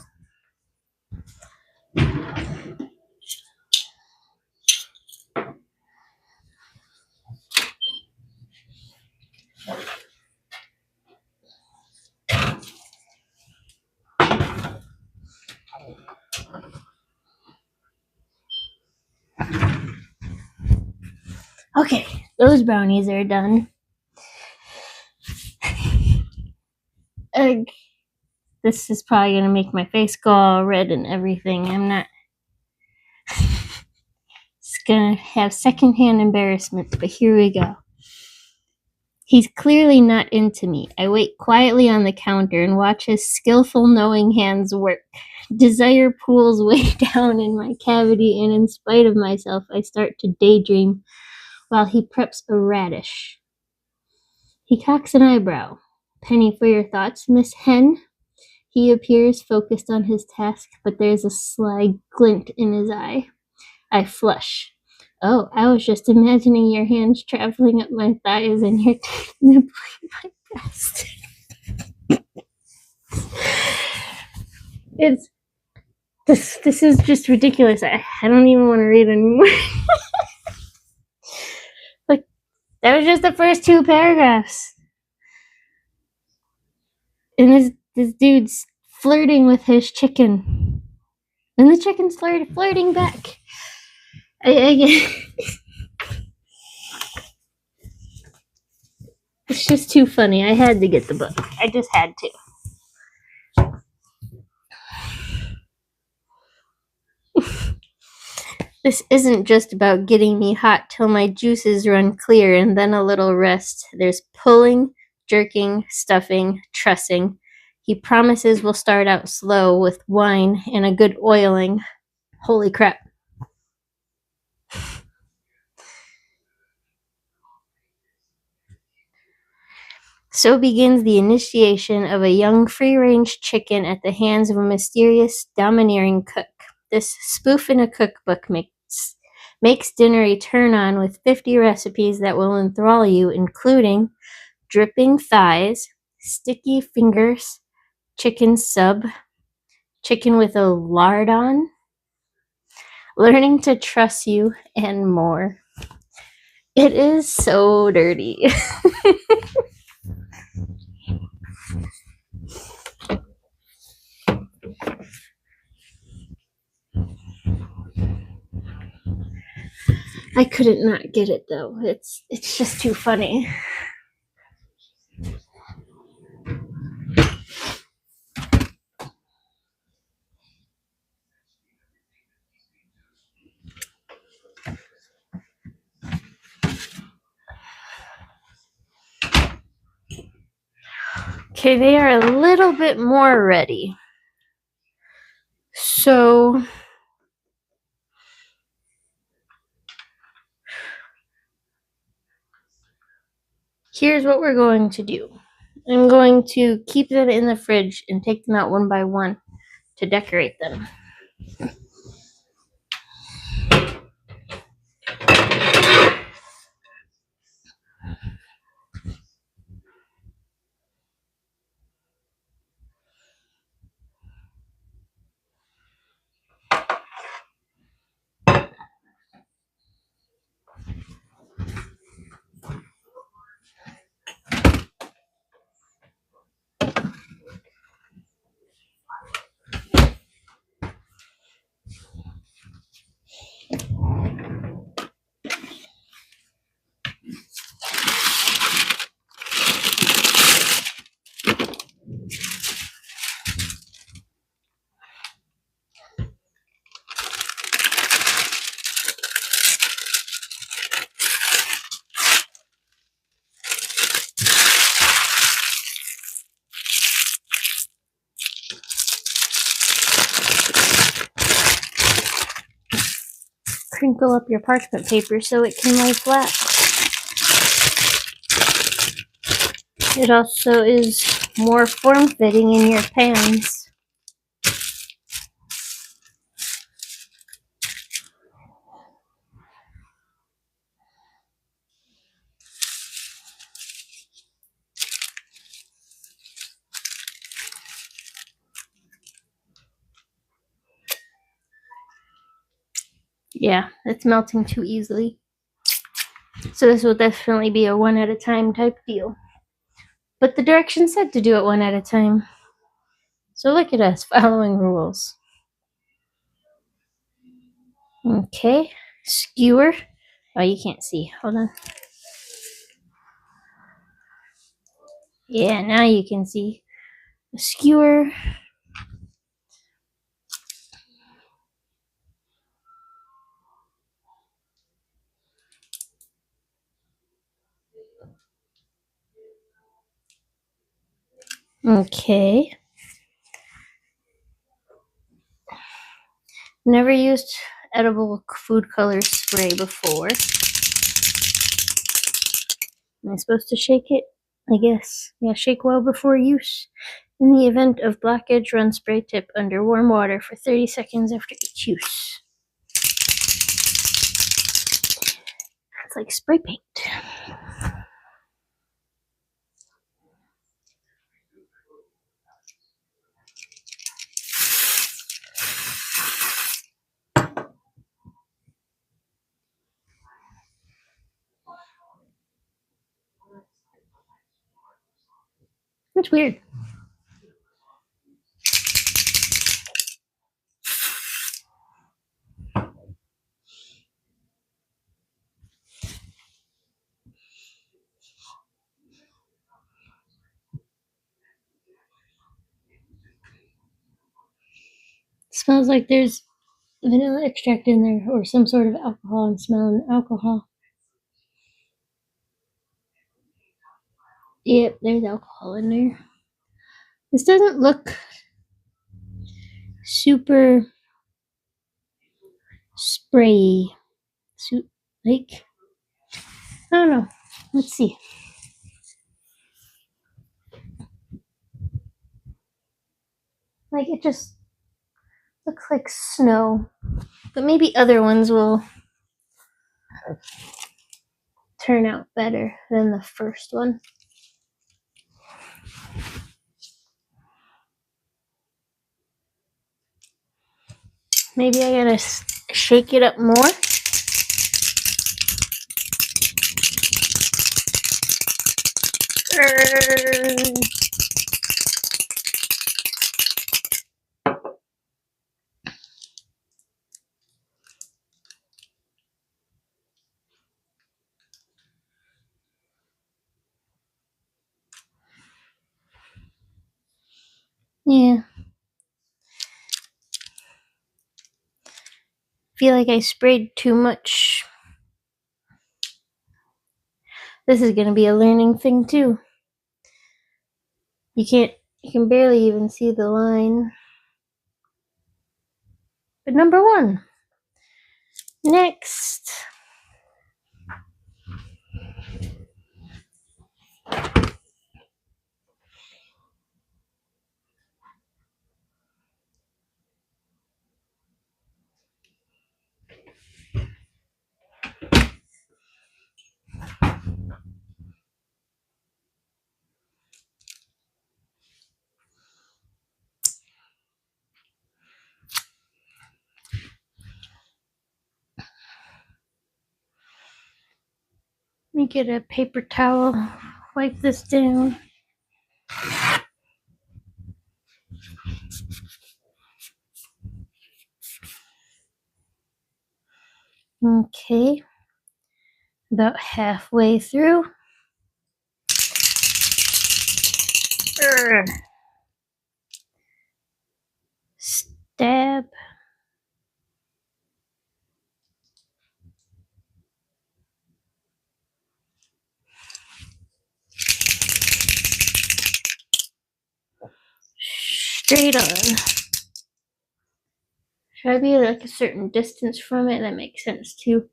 Okay, those brownies are done. This is probably going to make my face go all red and everything. I'm not. It's going to have secondhand embarrassment, but here we go. He's clearly not into me. I wait quietly on the counter and watch his skillful, knowing hands work. Desire pools way down in my cavity, and in spite of myself, I start to daydream while he preps a radish. He cocks an eyebrow. "Penny for your thoughts, Miss Hen?" He appears focused on his task, but there's a sly glint in his eye. I flush. "Oh, I was just imagining your hands traveling up my thighs and your teeth nibbling my breast." This is just ridiculous. I don't even want to read anymore. Like, that was just the first 2 paragraphs. And this dude's flirting with his chicken. And the chicken's flirting back. It's just too funny. I had to get the book. I just had to. This isn't just about getting me hot till my juices run clear and then a little rest. There's pulling, jerking, stuffing, trussing. He promises we'll start out slow with wine and a good oiling. Holy crap. So begins the initiation of a young free-range chicken at the hands of a mysterious, domineering cook. This spoof in a cookbook makes dinner a turn-on with 50 recipes that will enthrall you, including dripping thighs, sticky fingers, chicken sub, chicken with a lard on, learning to trust you, and more. It is so dirty. I couldn't not get it though. It's just too funny. Okay, they are a little bit more ready. So here's what we're going to do. I'm going to keep them in the fridge and take them out one by one to decorate them. Crinkle up your parchment paper so it can lay flat. It also is more form-fitting in your pans. Yeah, it's melting too easily. So this will definitely be a one at a time type deal. But the directions said to do it one at a time. So look at us following rules. Okay, skewer. Oh, you can't see. Hold on. Yeah, now you can see. A skewer. Okay. Never used edible food color spray before. Am I supposed to shake it? I guess. Yeah, shake well before use. In the event of blockage, run spray tip under warm water for 30 seconds after each use. It's like spray paint. That's weird. Smells like there's vanilla extract in there or some sort of alcohol. I'm smelling alcohol. Yep, there's alcohol in there. This doesn't look super sprayy. Like, I don't know. Let's see. Like, it just looks like snow. But maybe other ones will turn out better than the first one. Maybe I gotta shake it up more. Yeah. Feel like I sprayed too much. This is gonna be a learning thing too. You can barely even see the line. But number 1. Next. Let me get a paper towel, wipe this down. Okay, about halfway through. Stab. Straight on. Should I be like a certain distance from it? That makes sense too.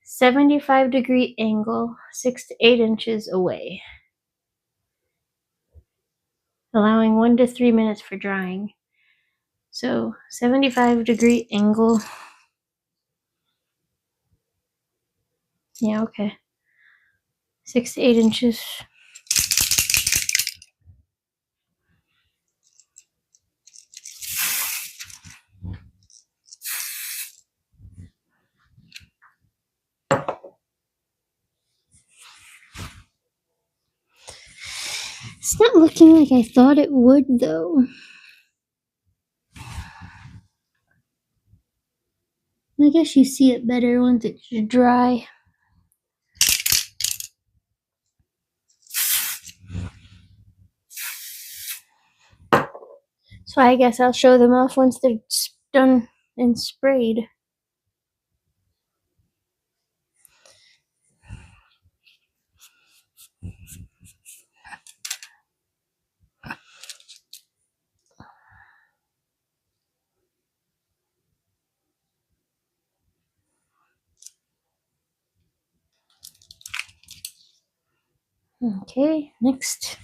75-degree angle, 6 to 8 inches away. Allowing 1 to 3 minutes for drying. So 75-degree angle. Yeah, okay. 6 to 8 inches. It's not looking like I thought it would, though. I guess you see it better once it's dry. So I guess I'll show them off once they're done and sprayed. Okay, next.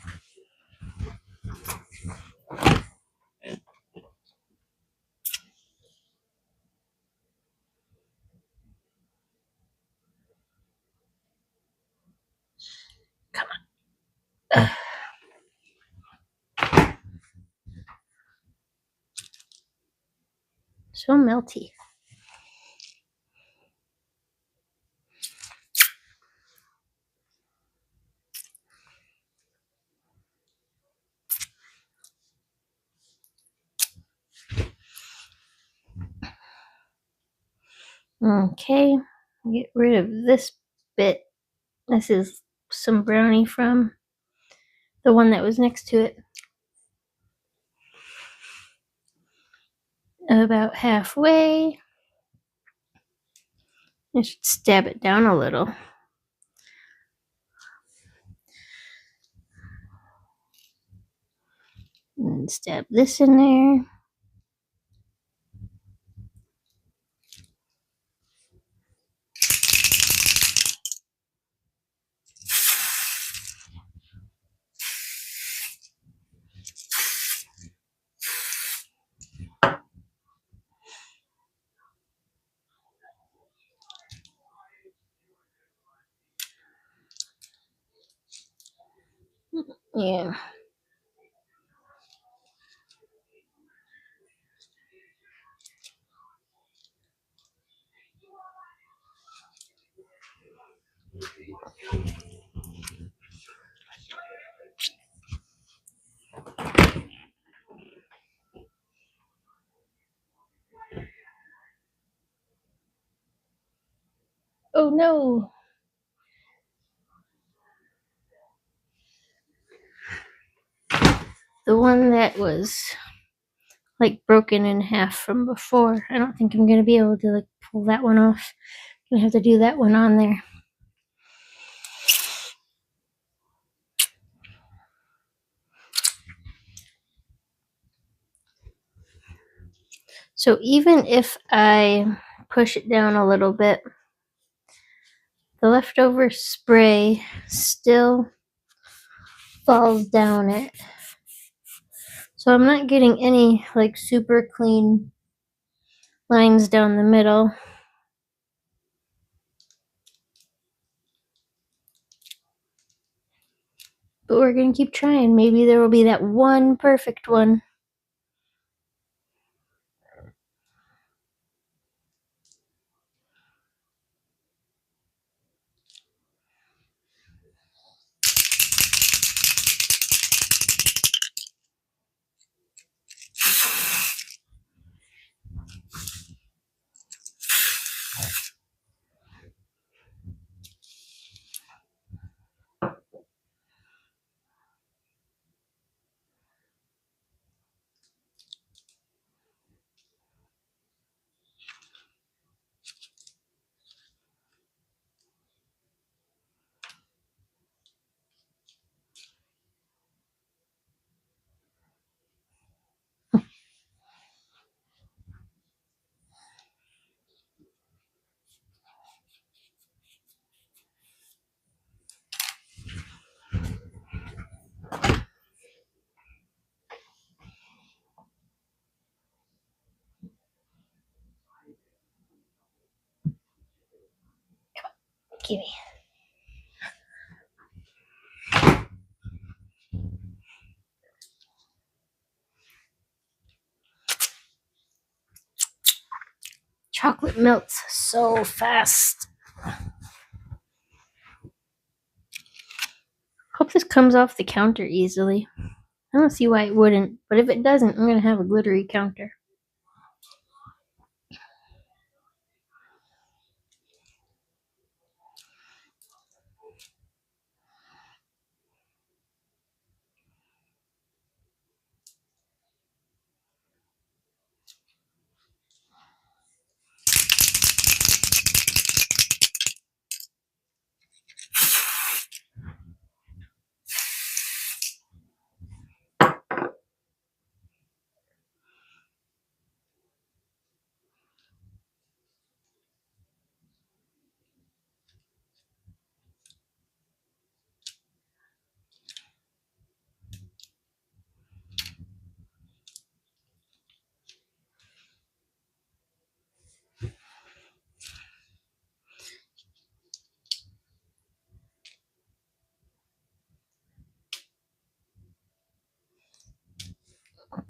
Come on. So melty. Okay, get rid of this bit. This is some brownie from the one that was next to it. About halfway. I should stab it down a little. And stab this in there. Yeah. Oh no. The one that was like broken in half from before. I don't think I'm gonna be able to like pull that one off. I'm gonna have to do that one on there. So even if I push it down a little bit, the leftover spray still falls down it. So I'm not getting any like super clean lines down the middle. But we're going to keep trying. Maybe there will be that one perfect one. Give me. Chocolate melts so fast. Hope this comes off the counter easily. I don't see why it wouldn't, but if it doesn't, I'm going to have a glittery counter.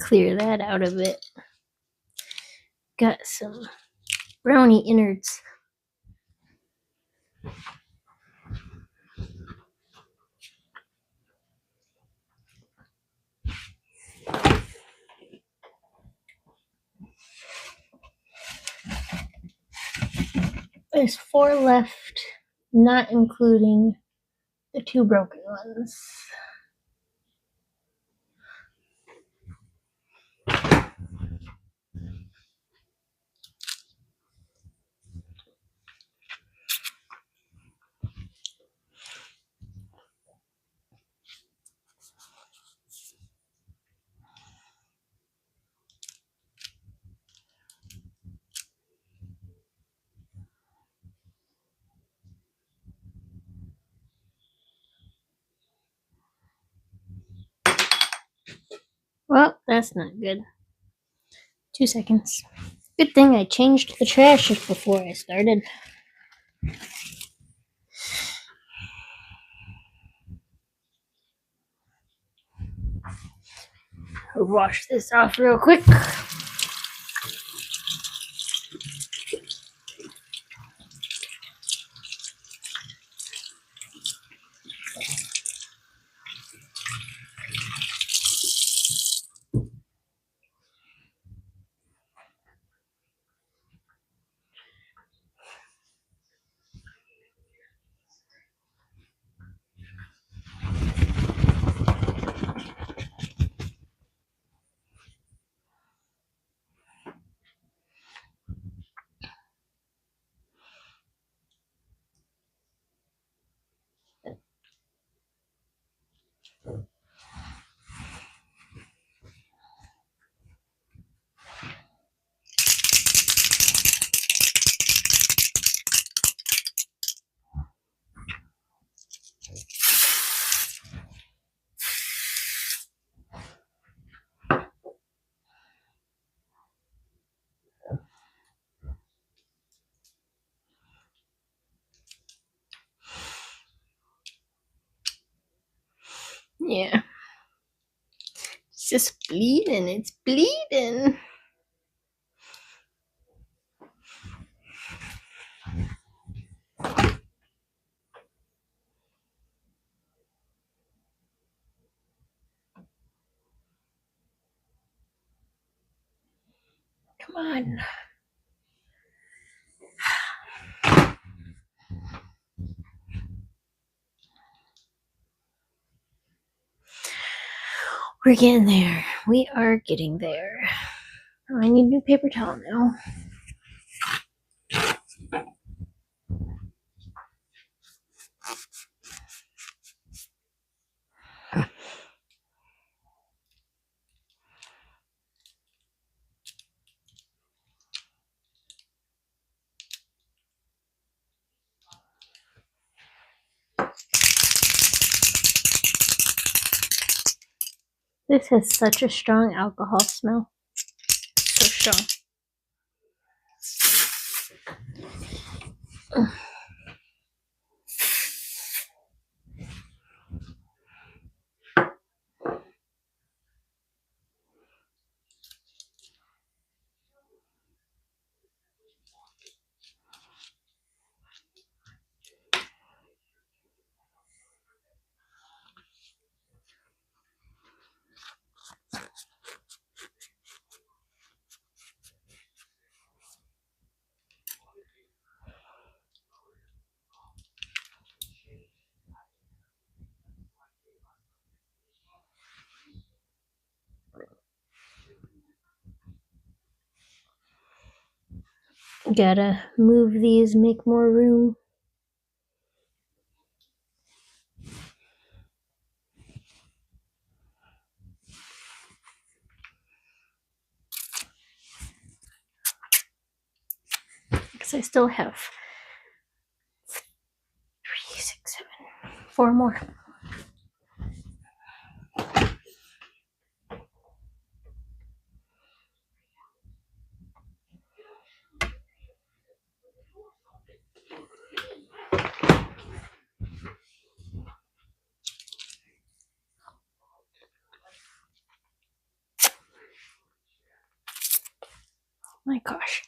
Clear that out of it. Got some brownie innards. There's 4 left, not including the 2 broken ones. Well, that's not good. 2 seconds. Good thing I changed the trash before I started. I'll wash this off real quick. Yeah. It's just bleeding. It's bleeding. Come on. We're getting there. We are getting there. Oh, I need new paper towel now. This has such a strong alcohol smell. So strong. Gotta move these, make more room. Because I still have 3, 6, 7, 4 more. My gosh.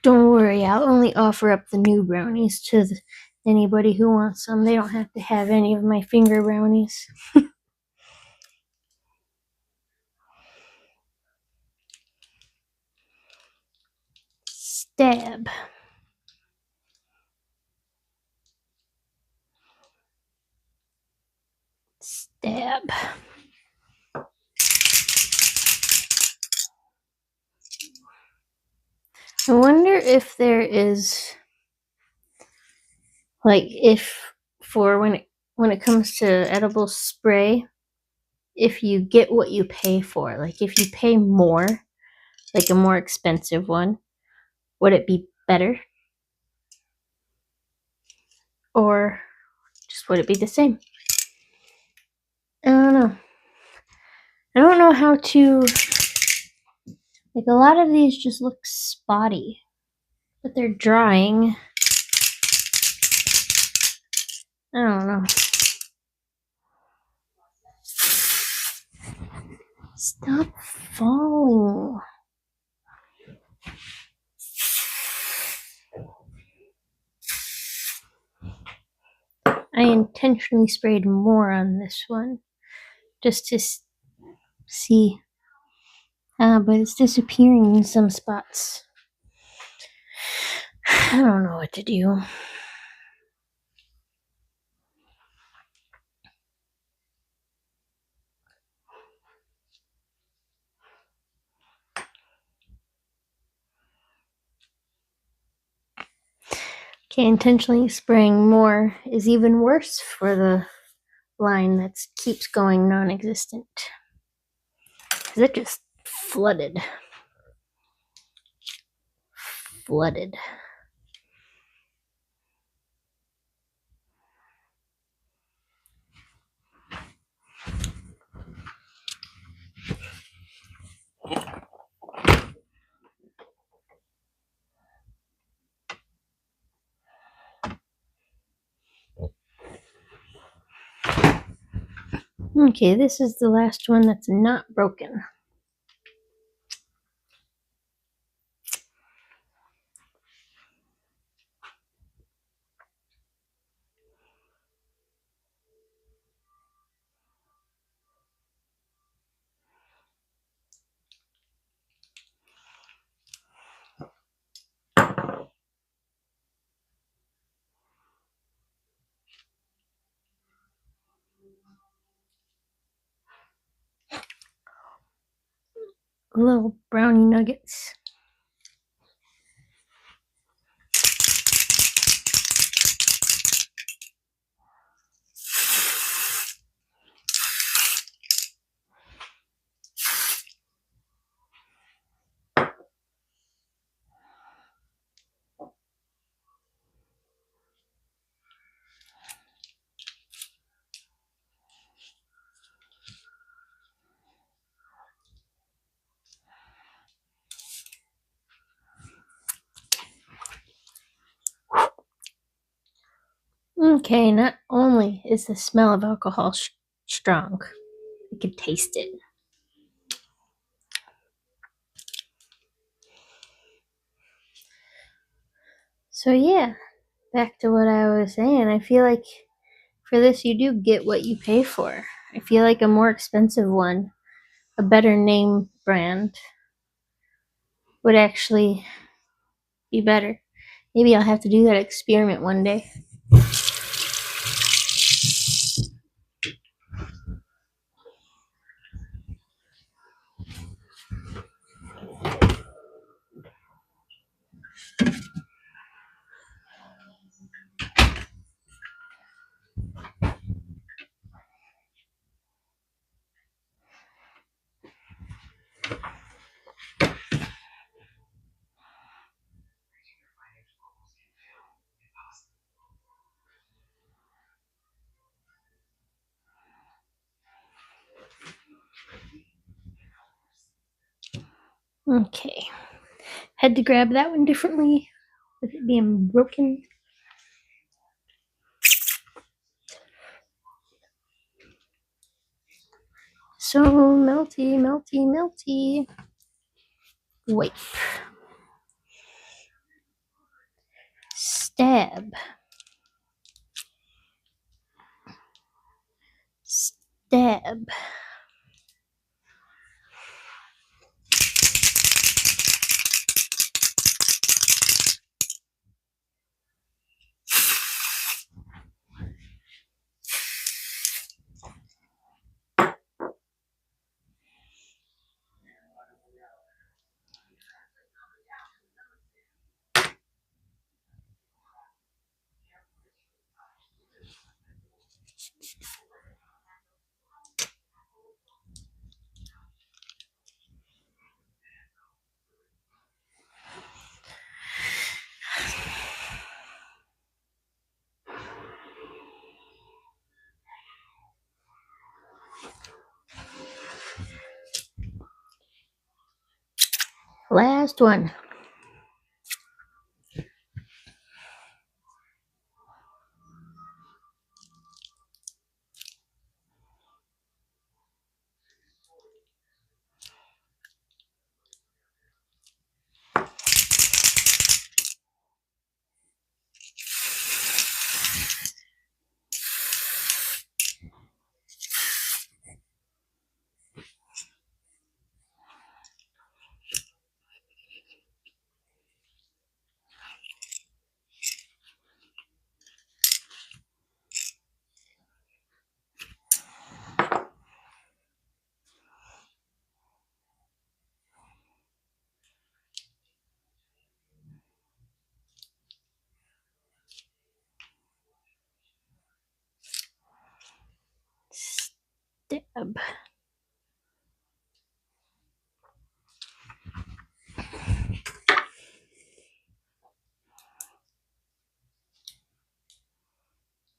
Don't worry, I'll only offer up the new brownies to anybody who wants them. They don't have to have any of my finger brownies. Stab. Stab. I wonder if there is, like, if for when it comes to edible spray, if you get what you pay for, like if you pay more, like a more expensive one, would it be better? Or just would it be the same? I don't know. I don't know how to, like, a lot of these just look spotty, but they're drying. I don't know. Stop falling. I intentionally sprayed more on this one just to see. But it's disappearing in some spots. I don't know what to do. Okay, intentionally spraying more is even worse for the line that keeps going non-existent. Because it just flooded. Flooded. Okay, this is the last one that's not broken. Little brownie nuggets. Okay, not only is the smell of alcohol strong, you can taste it. So yeah, back to what I was saying. I feel like for this you do get what you pay for. I feel like a more expensive one, a better name brand, would actually be better. Maybe I'll have to do that experiment one day. Okay. Had to grab that one differently with it being broken. So melty, melty, melty. Wipe. Stab. Stab. Last one. Stab.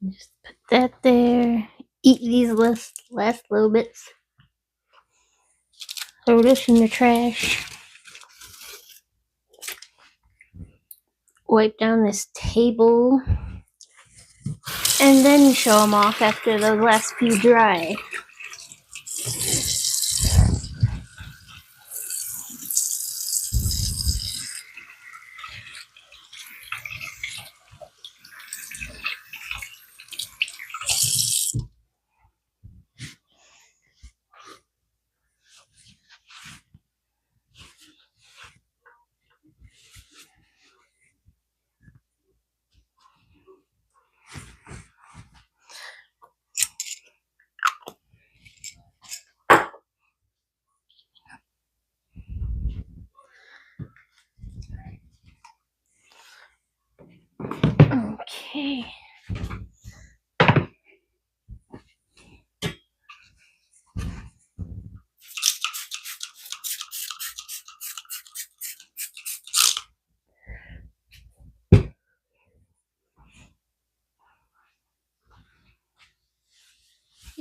Just put that there. Eat these last little bits. Throw this in the trash. Wipe down this table. And then show them off after the last few dry.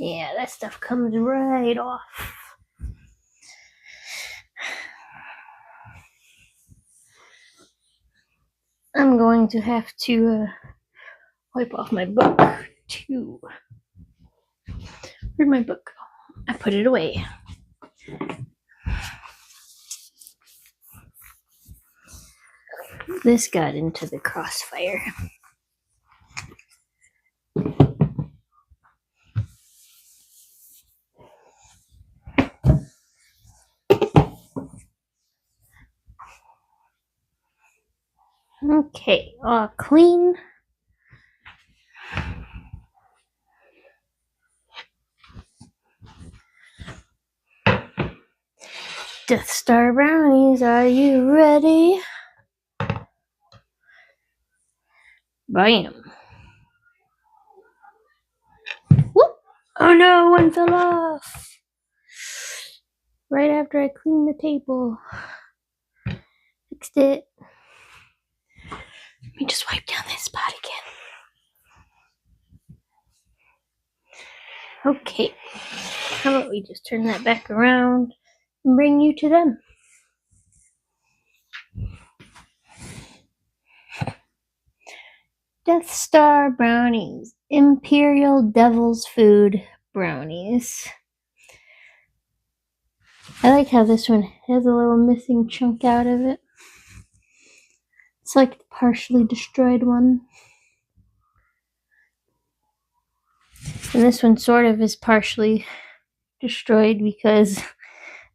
Yeah, that stuff comes right off. I'm going to have to wipe off my book too. Where'd my book go? I put it away. This got into the crossfire. Okay, all clean. Death Star Brownies, are you ready? Bam. Whoop! Oh no, one fell off. Right after I cleaned the table. Fixed it. Let me just wipe down this spot again. Okay. How about we just turn that back around and bring you to them? Death Star Brownies. Imperial Devil's Food Brownies. I like how this one has a little missing chunk out of it. It's like the partially destroyed one. And this one sort of is partially destroyed because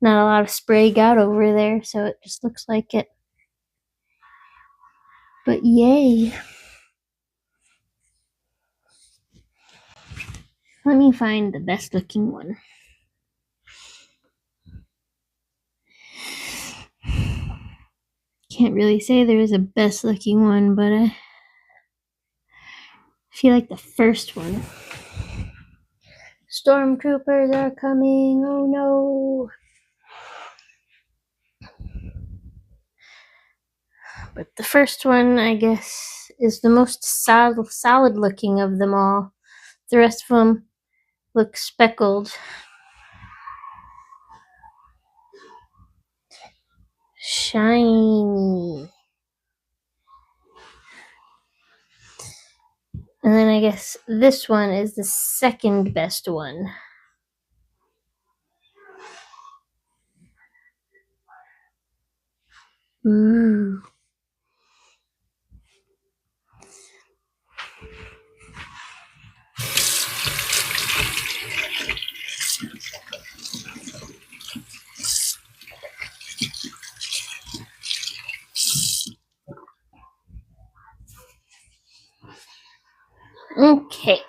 not a lot of spray got over there, so it just looks like it. But yay. Let me find the best looking one. Can't really say there is a best looking one, but I feel like the first one. Stormtroopers are coming. Oh no. But the first one, I guess, is the most solid looking of them all. The rest of them look speckled. Shiny. And then I guess this one is the second best one. Ooh. Okay.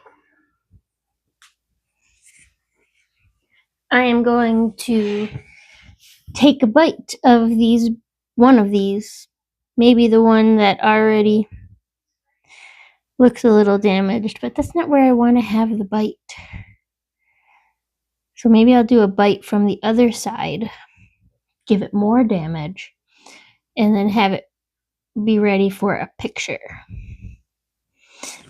I am going to take a bite of one of these. Maybe the one that already looks a little damaged, but that's not where I want to have the bite. So maybe I'll do a bite from the other side, give it more damage, and then have it be ready for a picture.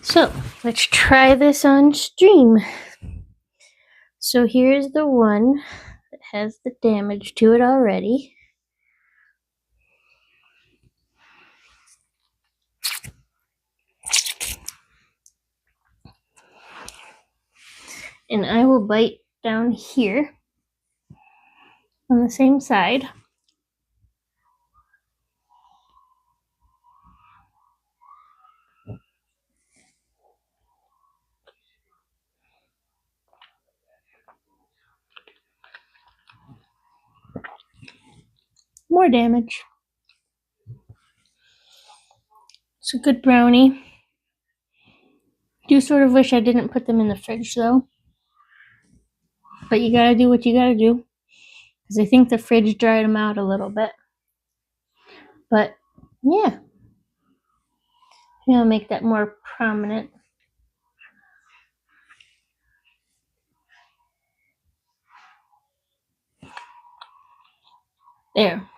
So let's try this on stream. So here's the one that has the damage to it already. And I will bite down here on the same side. More damage. It's a good brownie. Do sort of wish I didn't put them in the fridge though. But you gotta do what you gotta do. Because I think the fridge dried them out a little bit. But yeah. I'll make that more prominent. There.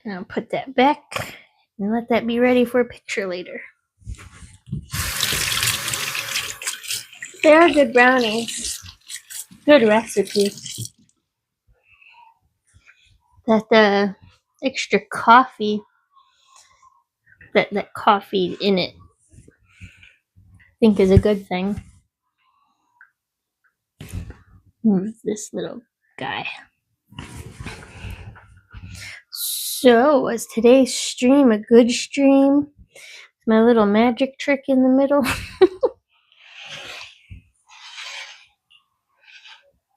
And I'll put that back And let that be ready for a picture later. They are good brownies. Good recipe. That extra coffee, that coffee in it, I think is a good thing. This little guy. So, was today's stream a good stream? My little magic trick in the middle.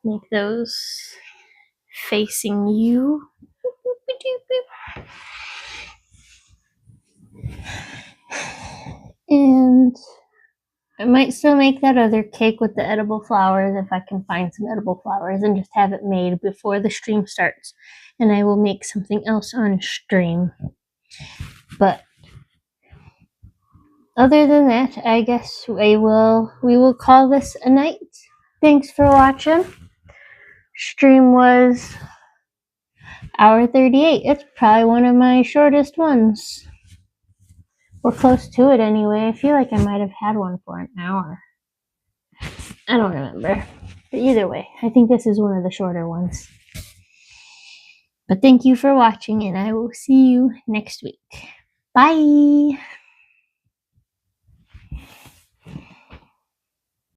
Make those facing you. And I might still make that other cake with the edible flowers if I can find some edible flowers and just have it made before the stream starts. And I will make something else on stream. But other than that, I guess we will call this a night. Thanks for watching. Stream was hour 38. It's probably one of my shortest ones. Or close to it anyway. I feel like I might have had one for an hour. I don't remember. But either way, I think this is one of the shorter ones. But thank you for watching, and I will see you next week. Bye!